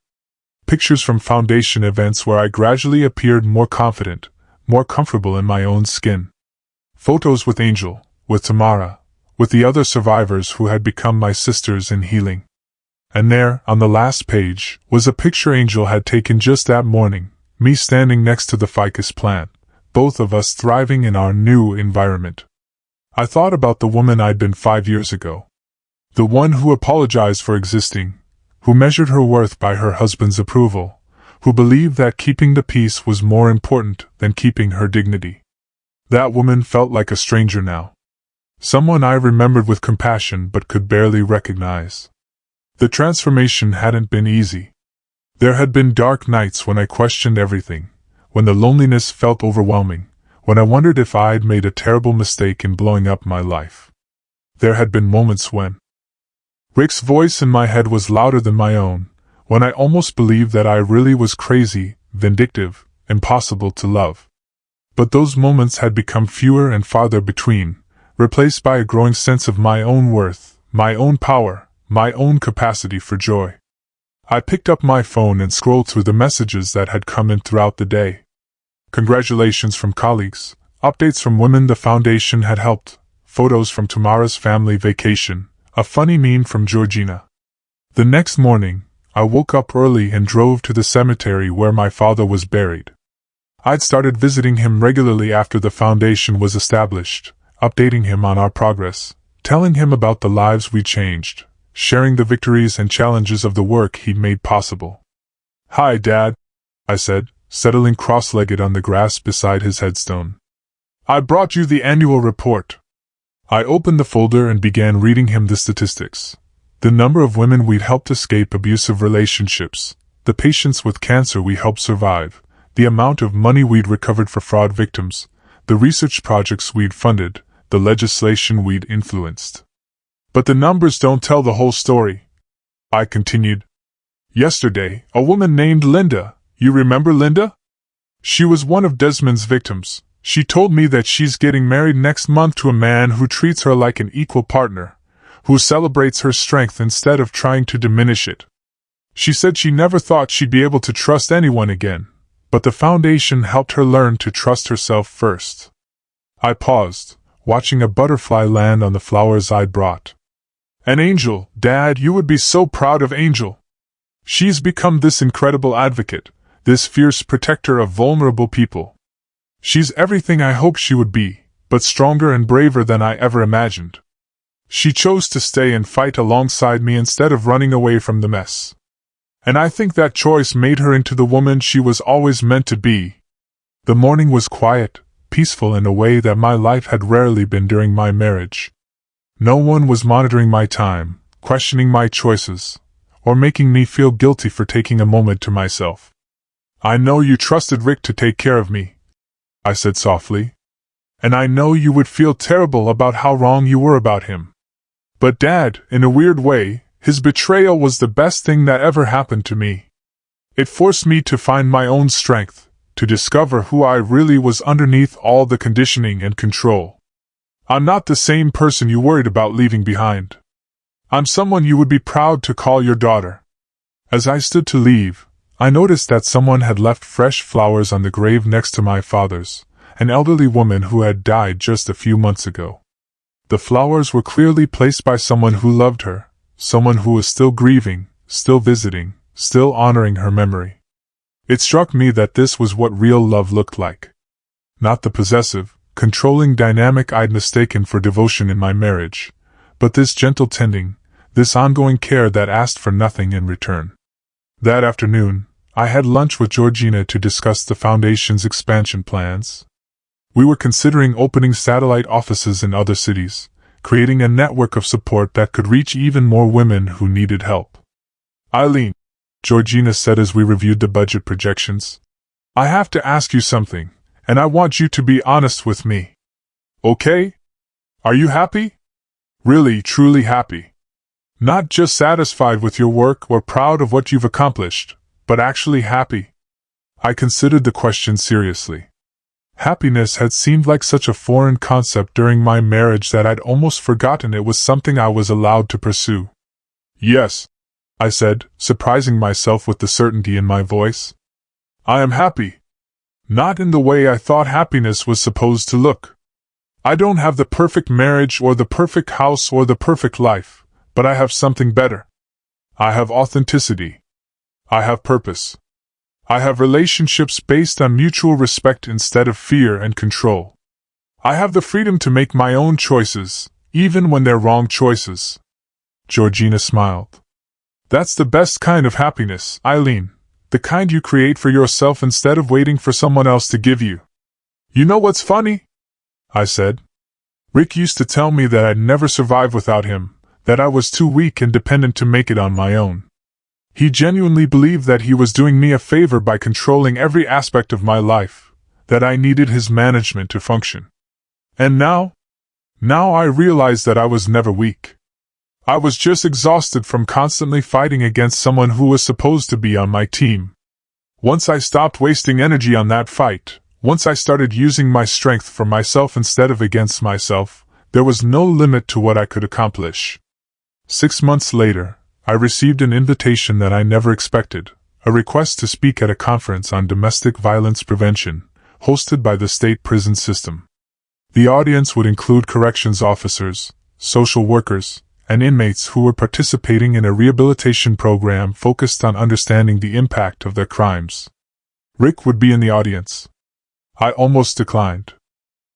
Pictures from Foundation events where I gradually appeared more confident, more comfortable in my own skin. Photos with Angel, with Tamara, with the other survivors who had become my sisters in healing. And there, on the last page, was a picture Angel had taken just that morning, me standing next to the ficus plant, both of us thriving in our new environment. I thought about the woman I'd been 5 years ago. The one who apologized for existing, who measured her worth by her husband's approval, who believed that keeping the peace was more important than keeping her dignity. That woman felt like a stranger now. Someone I remembered with compassion but could barely recognize. The transformation hadn't been easy. There had been dark nights when I questioned everything, when the loneliness felt overwhelming, when I wondered if I'd made a terrible mistake in blowing up my life. There had been moments when Rick's voice in my head was louder than my own, when I almost believed that I really was crazy, vindictive, impossible to love. But those moments had become fewer and farther between, replaced by a growing sense of my own worth, my own power, my own capacity for joy. I picked up my phone and scrolled through the messages that had come in throughout the day. Congratulations from colleagues, updates from women the Foundation had helped, photos from Tamara's family vacation, a funny meme from Georgina. The next morning, I woke up early and drove to the cemetery where my father was buried. I'd started visiting him regularly after the foundation was established, updating him on our progress, telling him about the lives we changed, sharing the victories and challenges of the work he'd made possible. "Hi, Dad," I said, settling cross-legged on the grass beside his headstone. "I brought you the annual report." I opened the folder and began reading him the statistics. The number of women we'd helped escape abusive relationships, the patients with cancer we helped survive, the amount of money we'd recovered for fraud victims, the research projects we'd funded, the legislation we'd influenced. "But the numbers don't tell the whole story," I continued. "Yesterday, a woman named Linda, you remember Linda? She was one of Desmond's victims. She told me that she's getting married next month to a man who treats her like an equal partner, who celebrates her strength instead of trying to diminish it. She said she never thought she'd be able to trust anyone again, but the foundation helped her learn to trust herself first." I paused, watching a butterfly land on the flowers I'd brought. "And Angel, Dad, you would be so proud of Angel. She's become this incredible advocate, this fierce protector of vulnerable people. She's everything I hoped she would be, but stronger and braver than I ever imagined. She chose to stay and fight alongside me instead of running away from the mess. And I think that choice made her into the woman she was always meant to be." The morning was quiet, peaceful in a way that my life had rarely been during my marriage. No one was monitoring my time, questioning my choices, or making me feel guilty for taking a moment to myself. "I know you trusted Rick to take care of me," I said softly. "And I know you would feel terrible about how wrong you were about him. But Dad, in a weird way, his betrayal was the best thing that ever happened to me. It forced me to find my own strength, to discover who I really was underneath all the conditioning and control. I'm not the same person you worried about leaving behind. I'm someone you would be proud to call your daughter." As I stood to leave, I noticed that someone had left fresh flowers on the grave next to my father's, an elderly woman who had died just a few months ago. The flowers were clearly placed by someone who loved her, someone who was still grieving, still visiting, still honoring her memory. It struck me that this was what real love looked like. Not the possessive, controlling dynamic I'd mistaken for devotion in my marriage, but this gentle tending, this ongoing care that asked for nothing in return. That afternoon, I had lunch with Georgina to discuss the Foundation's expansion plans. We were considering opening satellite offices in other cities, creating a network of support that could reach even more women who needed help. "Eileen," Georgina said as we reviewed the budget projections, "I have to ask you something, and I want you to be honest with me. Okay? Are you happy? Really, truly happy? Not just satisfied with your work or proud of what you've accomplished, but actually happy?" I considered the question seriously. Happiness had seemed like such a foreign concept during my marriage that I'd almost forgotten it was something I was allowed to pursue. "Yes," I said, surprising myself with the certainty in my voice. "I am happy. Not in the way I thought happiness was supposed to look. I don't have the perfect marriage or the perfect house or the perfect life, but I have something better. I have authenticity. I have purpose. I have relationships based on mutual respect instead of fear and control. I have the freedom to make my own choices, even when they're wrong choices." Georgina smiled. "That's the best kind of happiness, Eileen, the kind you create for yourself instead of waiting for someone else to give you." "You know what's funny?" I said. "Rick used to tell me that I'd never survive without him, that I was too weak and dependent to make it on my own. He genuinely believed that he was doing me a favor by controlling every aspect of my life, that I needed his management to function. And now I realized that I was never weak. I was just exhausted from constantly fighting against someone who was supposed to be on my team. Once I stopped wasting energy on that fight, once I started using my strength for myself instead of against myself, there was no limit to what I could accomplish." 6 months later, I received an invitation that I never expected, a request to speak at a conference on domestic violence prevention, hosted by the state prison system. The audience would include corrections officers, social workers, and inmates who were participating in a rehabilitation program focused on understanding the impact of their crimes. Rick would be in the audience. I almost declined.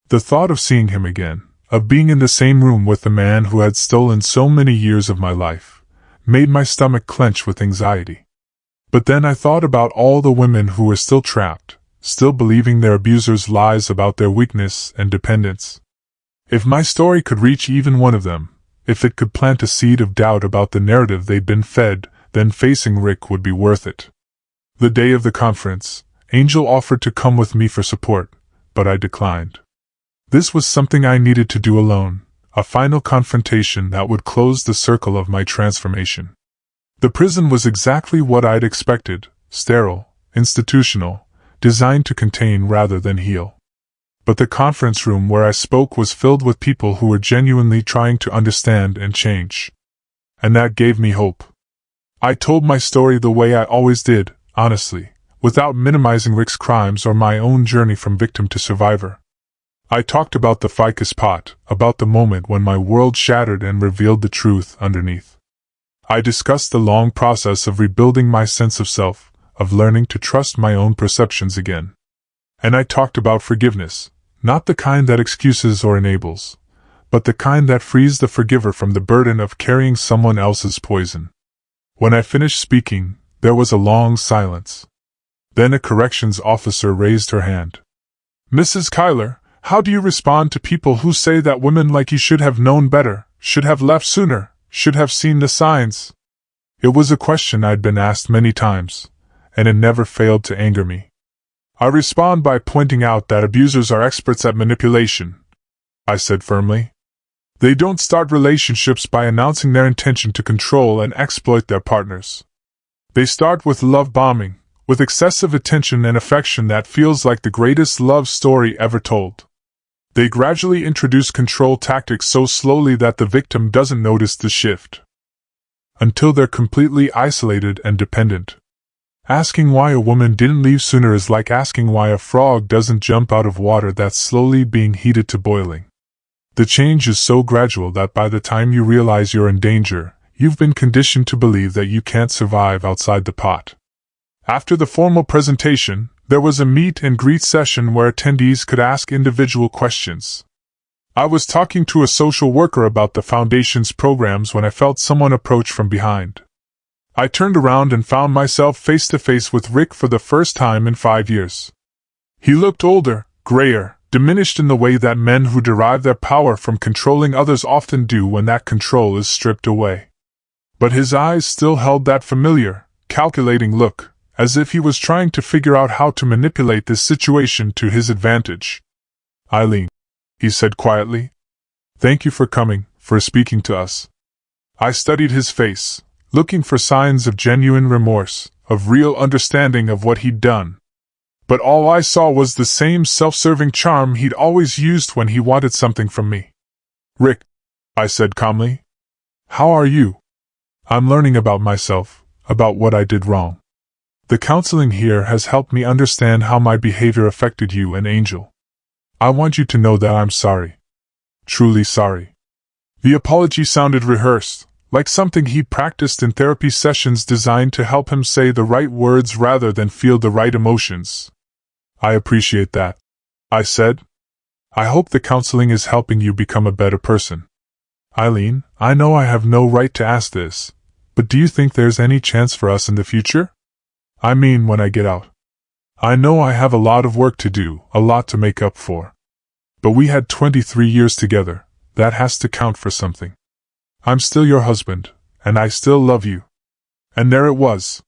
The thought of seeing him again, of being in the same room with the man who had stolen so many years of my life, made my stomach clench with anxiety. But then I thought about all the women who were still trapped, still believing their abusers' lies about their weakness and dependence. If my story could reach even one of them, if it could plant a seed of doubt about the narrative they'd been fed, then facing Rick would be worth it. The day of the conference, Angel offered to come with me for support, but I declined. This was something I needed to do alone, a final confrontation that would close the circle of my transformation. The prison was exactly what I'd expected, sterile, institutional, designed to contain rather than heal. But the conference room where I spoke was filled with people who were genuinely trying to understand and change. And that gave me hope. I told my story the way I always did, honestly, without minimizing Rick's crimes or my own journey from victim to survivor. I talked about the ficus pot, about the moment when my world shattered and revealed the truth underneath. I discussed the long process of rebuilding my sense of self, of learning to trust my own perceptions again. And I talked about forgiveness, not the kind that excuses or enables, but the kind that frees the forgiver from the burden of carrying someone else's poison. When I finished speaking, there was a long silence. Then a corrections officer raised her hand. "Mrs. Kyler, how do you respond to people who say that women like you should have known better, should have left sooner, should have seen the signs?" It was a question I'd been asked many times, and it never failed to anger me. "I respond by pointing out that abusers are experts at manipulation," I said firmly. "They don't start relationships by announcing their intention to control and exploit their partners. They start with love bombing, with excessive attention and affection that feels like the greatest love story ever told. They gradually introduce control tactics so slowly that the victim doesn't notice the shift, until they're completely isolated and dependent. Asking why a woman didn't leave sooner is like asking why a frog doesn't jump out of water that's slowly being heated to boiling. The change is so gradual that by the time you realize you're in danger, you've been conditioned to believe that you can't survive outside the pot. After the formal presentation, there was a meet and greet session where attendees could ask individual questions. I was talking to a social worker about the Foundation's programs when I felt someone approach from behind. I turned around and found myself face to face with Rick for the first time in 5 years. He looked older, grayer, diminished in the way that men who derive their power from controlling others often do when that control is stripped away. But his eyes still held that familiar, calculating look, as if he was trying to figure out how to manipulate this situation to his advantage. "Eileen," he said quietly, "thank you for coming, for speaking to us." I studied his face, looking for signs of genuine remorse, of real understanding of what he'd done. But all I saw was the same self-serving charm he'd always used when he wanted something from me. "Rick," I said calmly, "how are you?" "I'm learning about myself, about what I did wrong. The counseling here has helped me understand how my behavior affected you and Angel. I want you to know that I'm sorry. Truly sorry." The apology sounded rehearsed, like something he'd practiced in therapy sessions designed to help him say the right words rather than feel the right emotions. "I appreciate that," I said. "I hope the counseling is helping you become a better person. Eileen, I know I have no right to ask this, but do you think there's any chance for us in the future? I mean, when I get out. I know I have a lot of work to do, a lot to make up for. But we had 23 years together, that has to count for something. I'm still your husband, and I still love you." And there it was.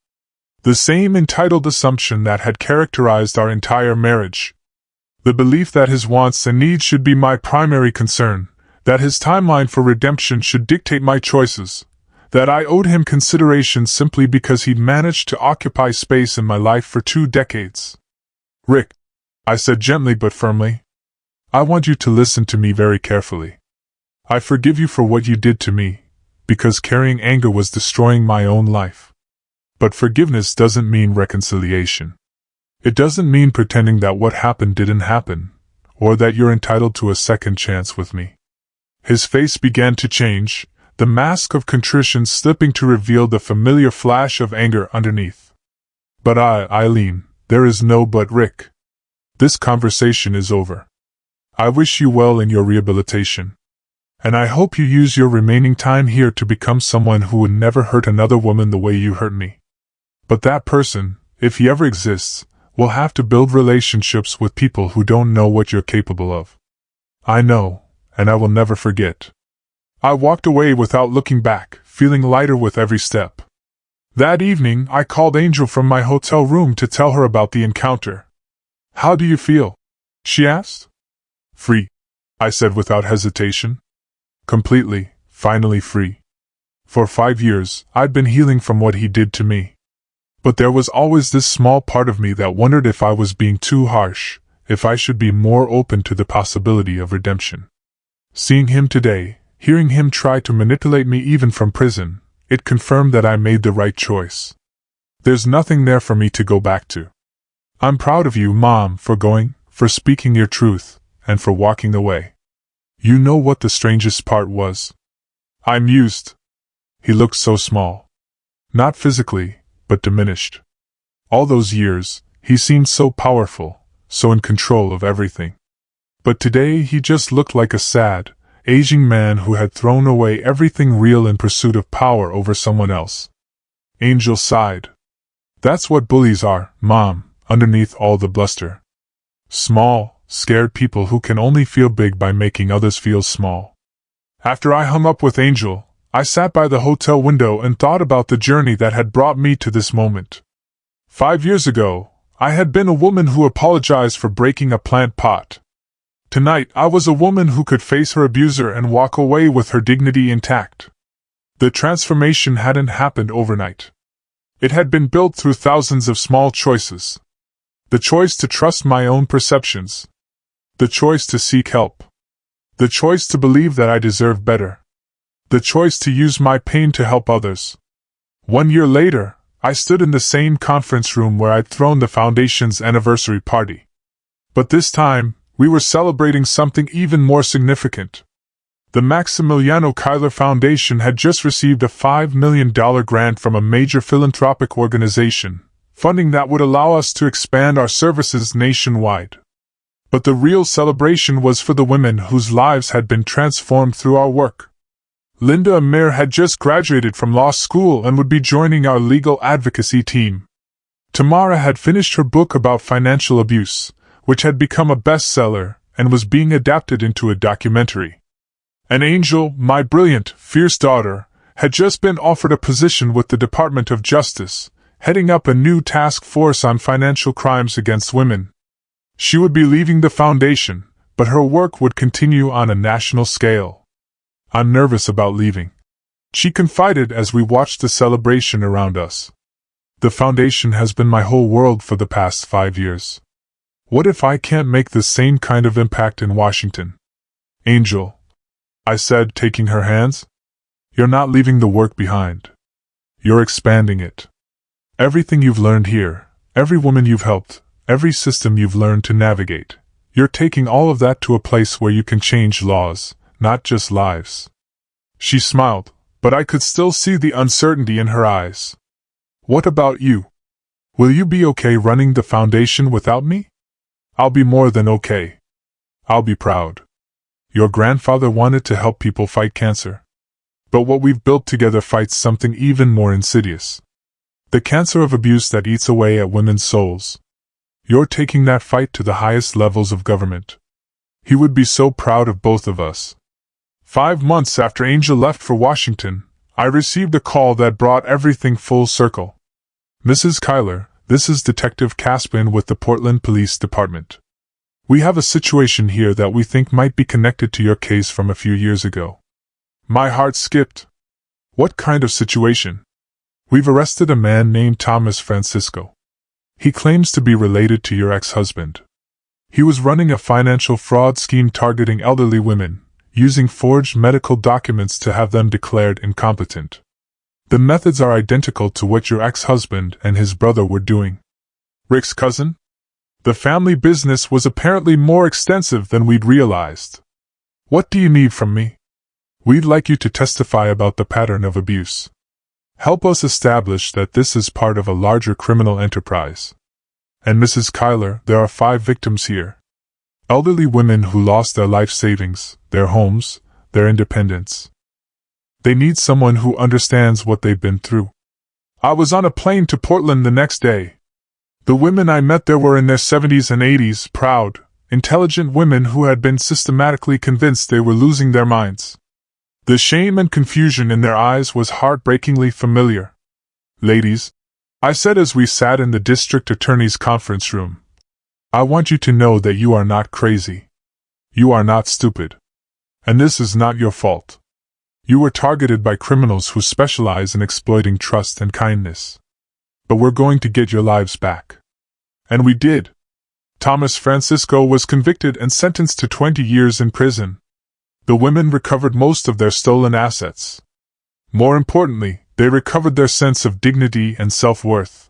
The same entitled assumption that had characterized our entire marriage. The belief that his wants and needs should be my primary concern, that his timeline for redemption should dictate my choices, that I owed him consideration simply because he'd managed to occupy space in my life for 2 decades. "Rick," I said gently but firmly, "I want you to listen to me very carefully. I forgive you for what you did to me, because carrying anger was destroying my own life. But forgiveness doesn't mean reconciliation. It doesn't mean pretending that what happened didn't happen, or that you're entitled to a second chance with me." His face began to change, the mask of contrition slipping to reveal the familiar flash of anger underneath. "But Eileen, there is no but, Rick. This conversation is over. I wish you well in your rehabilitation. And I hope you use your remaining time here to become someone who would never hurt another woman the way you hurt me. But that person, if he ever exists, will have to build relationships with people who don't know what you're capable of. I know, and I will never forget. I walked away without looking back, feeling lighter with every step. That evening, I called Angel from my hotel room to tell her about the encounter. "How do you feel?" she asked. "Free," I said without hesitation. Completely, finally free. For 5 years, I'd been healing from what he did to me. But there was always this small part of me that wondered if I was being too harsh, if I should be more open to the possibility of redemption. Seeing him today, hearing him try to manipulate me even from prison, it confirmed that I made the right choice. There's nothing there for me to go back to. I'm proud of you, Mom, for going, for speaking your truth, and for walking away. You know what the strangest part was? I mused. He looked so small. Not physically, but diminished. All those years, he seemed so powerful, so in control of everything. But today he just looked like a sad, aging man who had thrown away everything real in pursuit of power over someone else. Angel sighed. That's what bullies are, Mom, underneath all the bluster. Small, scared people who can only feel big by making others feel small. After I hung up with Angel, I sat by the hotel window and thought about the journey that had brought me to this moment. 5 years ago, I had been a woman who apologized for breaking a plant pot. Tonight, I was a woman who could face her abuser and walk away with her dignity intact. The transformation hadn't happened overnight. It had been built through thousands of small choices. The choice to trust my own perceptions. The choice to seek help. The choice to believe that I deserved better. The choice to use my pain to help others. 1 year later, I stood in the same conference room where I'd thrown the Foundation's anniversary party. But this time, we were celebrating something even more significant. The Maximiliano Keiler Foundation had just received a $5 million grant from a major philanthropic organization, funding that would allow us to expand our services nationwide. But the real celebration was for the women whose lives had been transformed through our work. Linda Amir had just graduated from law school and would be joining our legal advocacy team. Tamara had finished her book about financial abuse, which had become a bestseller and was being adapted into a documentary. And Angel, my brilliant, fierce daughter, had just been offered a position with the Department of Justice, heading up a new task force on financial crimes against women. She would be leaving the foundation, but her work would continue on a national scale. I'm nervous about leaving, she confided as we watched the celebration around us. The foundation has been my whole world for the past 5 years. What if I can't make the same kind of impact in Washington? Angel, I said, taking her hands. You're not leaving the work behind. You're expanding it. Everything you've learned here, every woman you've helped, every system you've learned to navigate, you're taking all of that to a place where you can change laws, not just lives. She smiled, but I could still see the uncertainty in her eyes. What about you? Will you be okay running the foundation without me? I'll be more than okay. I'll be proud. Your grandfather wanted to help people fight cancer. But what we've built together fights something even more insidious. The cancer of abuse that eats away at women's souls. You're taking that fight to the highest levels of government. He would be so proud of both of us. 5 months after Angel left for Washington, I received a call that brought everything full circle. Mrs. Keiler, this is Detective Caspin with the Portland Police Department. We have a situation here that we think might be connected to your case from a few years ago. My heart skipped. What kind of situation? We've arrested a man named Thomas Francisco. He claims to be related to your ex-husband. He was running a financial fraud scheme targeting elderly women, using forged medical documents to have them declared incompetent. The methods are identical to what your ex-husband and his brother were doing. Rick's cousin? The family business was apparently more extensive than we'd realized. What do you need from me? We'd like you to testify about the pattern of abuse. Help us establish that this is part of a larger criminal enterprise. And Mrs. Kyler, there are 5 victims here. Elderly women who lost their life savings, their homes, their independence. They need someone who understands what they've been through. I was on a plane to Portland the next day. The women I met there were in their 70s and 80s, proud, intelligent women who had been systematically convinced they were losing their minds. The shame and confusion in their eyes was heartbreakingly familiar. Ladies, I said as we sat in the district attorney's conference room, I want you to know that you are not crazy. You are not stupid. And this is not your fault. You were targeted by criminals who specialize in exploiting trust and kindness. But we're going to get your lives back. And we did. Thomas Francisco was convicted and sentenced to 20 years in prison. The women recovered most of their stolen assets. More importantly, they recovered their sense of dignity and self-worth.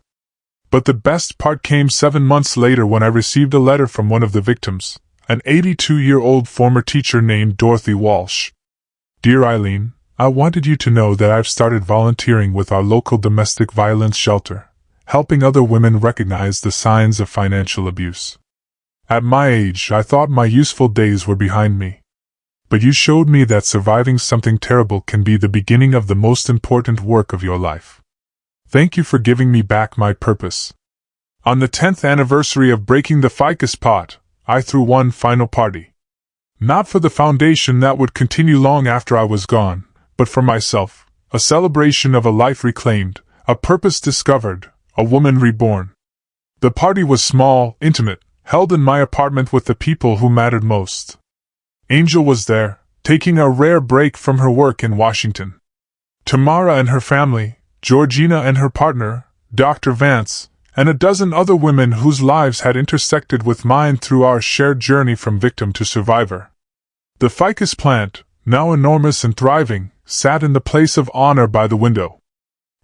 But the best part came 7 months later when I received a letter from one of the victims, an 82-year-old former teacher named Dorothy Walsh. Dear Eileen, I wanted you to know that I've started volunteering with our local domestic violence shelter, helping other women recognize the signs of financial abuse. At my age, I thought my useful days were behind me. But you showed me that surviving something terrible can be the beginning of the most important work of your life. Thank you for giving me back my purpose. On the 10th anniversary of breaking the ficus pot, I threw one final party. Not for the foundation that would continue long after I was gone, but for myself, a celebration of a life reclaimed, a purpose discovered, a woman reborn. The party was small, intimate, held in my apartment with the people who mattered most. Angel was there, taking a rare break from her work in Washington. Tamara and her family, Georgina and her partner, Dr. Vance, and a dozen other women whose lives had intersected with mine through our shared journey from victim to survivor. The ficus plant, now enormous and thriving, sat in the place of honor by the window.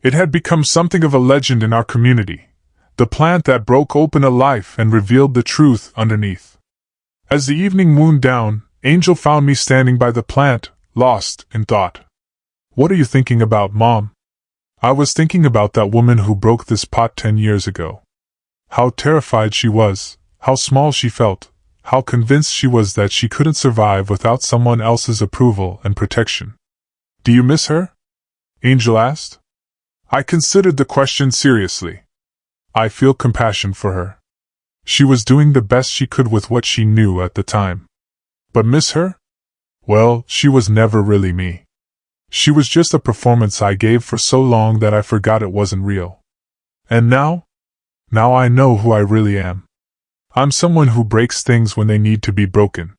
It had become something of a legend in our community, the plant that broke open a life and revealed the truth underneath. As the evening wound down, Angel found me standing by the plant, lost in thought. What are you thinking about, Mom? I was thinking about that woman who broke this pot 10 years ago. How terrified she was, how small she felt, how convinced she was that she couldn't survive without someone else's approval and protection. Do you miss her? Angel asked. I considered the question seriously. I feel compassion for her. She was doing the best she could with what she knew at the time. But miss her? Well, she was never really me. She was just a performance I gave for so long that I forgot it wasn't real. And now? Now I know who I really am. I'm someone who breaks things when they need to be broken.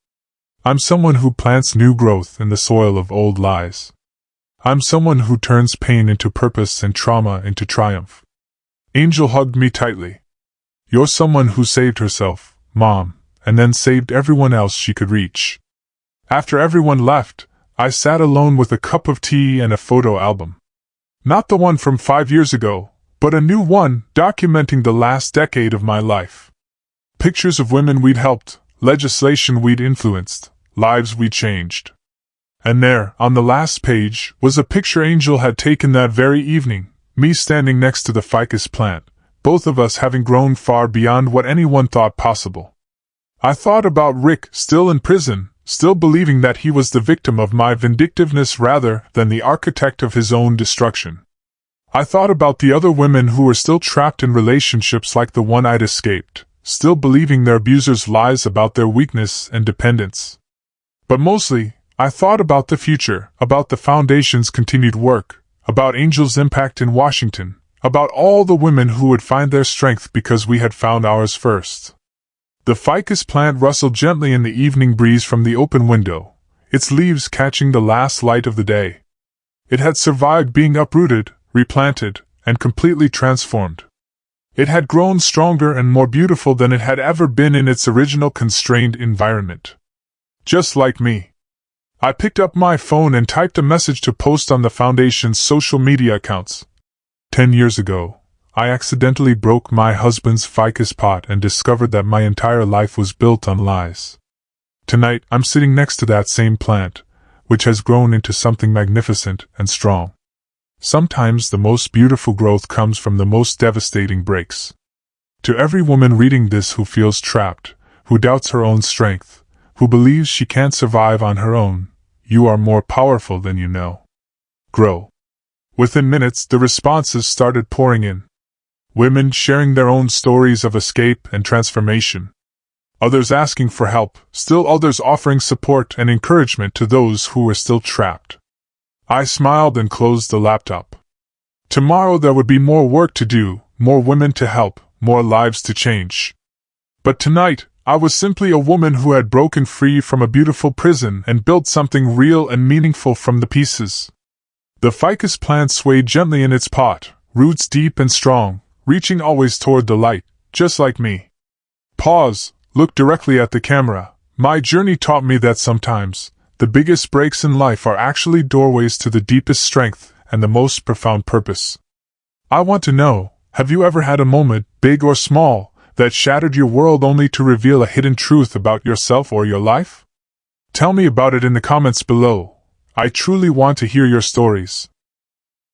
I'm someone who plants new growth in the soil of old lies. I'm someone who turns pain into purpose and trauma into triumph. Angel hugged me tightly. You're someone who saved herself, Mom, and then saved everyone else she could reach. After everyone left, I sat alone with a cup of tea and a photo album. Not the one from 5 years ago, but a new one documenting the last decade of my life. Pictures of women we'd helped, legislation we'd influenced, lives we'd changed. And there, on the last page, was a picture Angel had taken that very evening, me standing next to the ficus plant, both of us having grown far beyond what anyone thought possible. I thought about Rick, still in prison, still believing that he was the victim of my vindictiveness rather than the architect of his own destruction. I thought about the other women who were still trapped in relationships like the one I'd escaped, still believing their abusers' lies about their weakness and dependence. But mostly, I thought about the future, about the Foundation's continued work, about Angel's impact in Washington, about all the women who would find their strength because we had found ours first. The ficus plant rustled gently in the evening breeze from the open window, its leaves catching the last light of the day. It had survived being uprooted, replanted, and completely transformed. It had grown stronger and more beautiful than it had ever been in its original constrained environment. Just like me. I picked up my phone and typed a message to post on the Foundation's social media accounts. 10 years ago, I accidentally broke my husband's ficus pot and discovered that my entire life was built on lies. Tonight, I'm sitting next to that same plant, which has grown into something magnificent and strong. Sometimes the most beautiful growth comes from the most devastating breaks. To every woman reading this who feels trapped, who doubts her own strength, who believes she can't survive on her own, you are more powerful than you know. Grow. Within minutes, the responses started pouring in. Women sharing their own stories of escape and transformation. Others asking for help, still others offering support and encouragement to those who were still trapped. I smiled and closed the laptop. Tomorrow there would be more work to do, more women to help, more lives to change. But tonight, I was simply a woman who had broken free from a beautiful prison and built something real and meaningful from the pieces. The ficus plant swayed gently in its pot, roots deep and strong, reaching always toward the light, just like me. Pause, look directly at the camera. My journey taught me that sometimes, the biggest breaks in life are actually doorways to the deepest strength and the most profound purpose. I want to know, have you ever had a moment, big or small, that shattered your world only to reveal a hidden truth about yourself or your life? Tell me about it in the comments below. I truly want to hear your stories.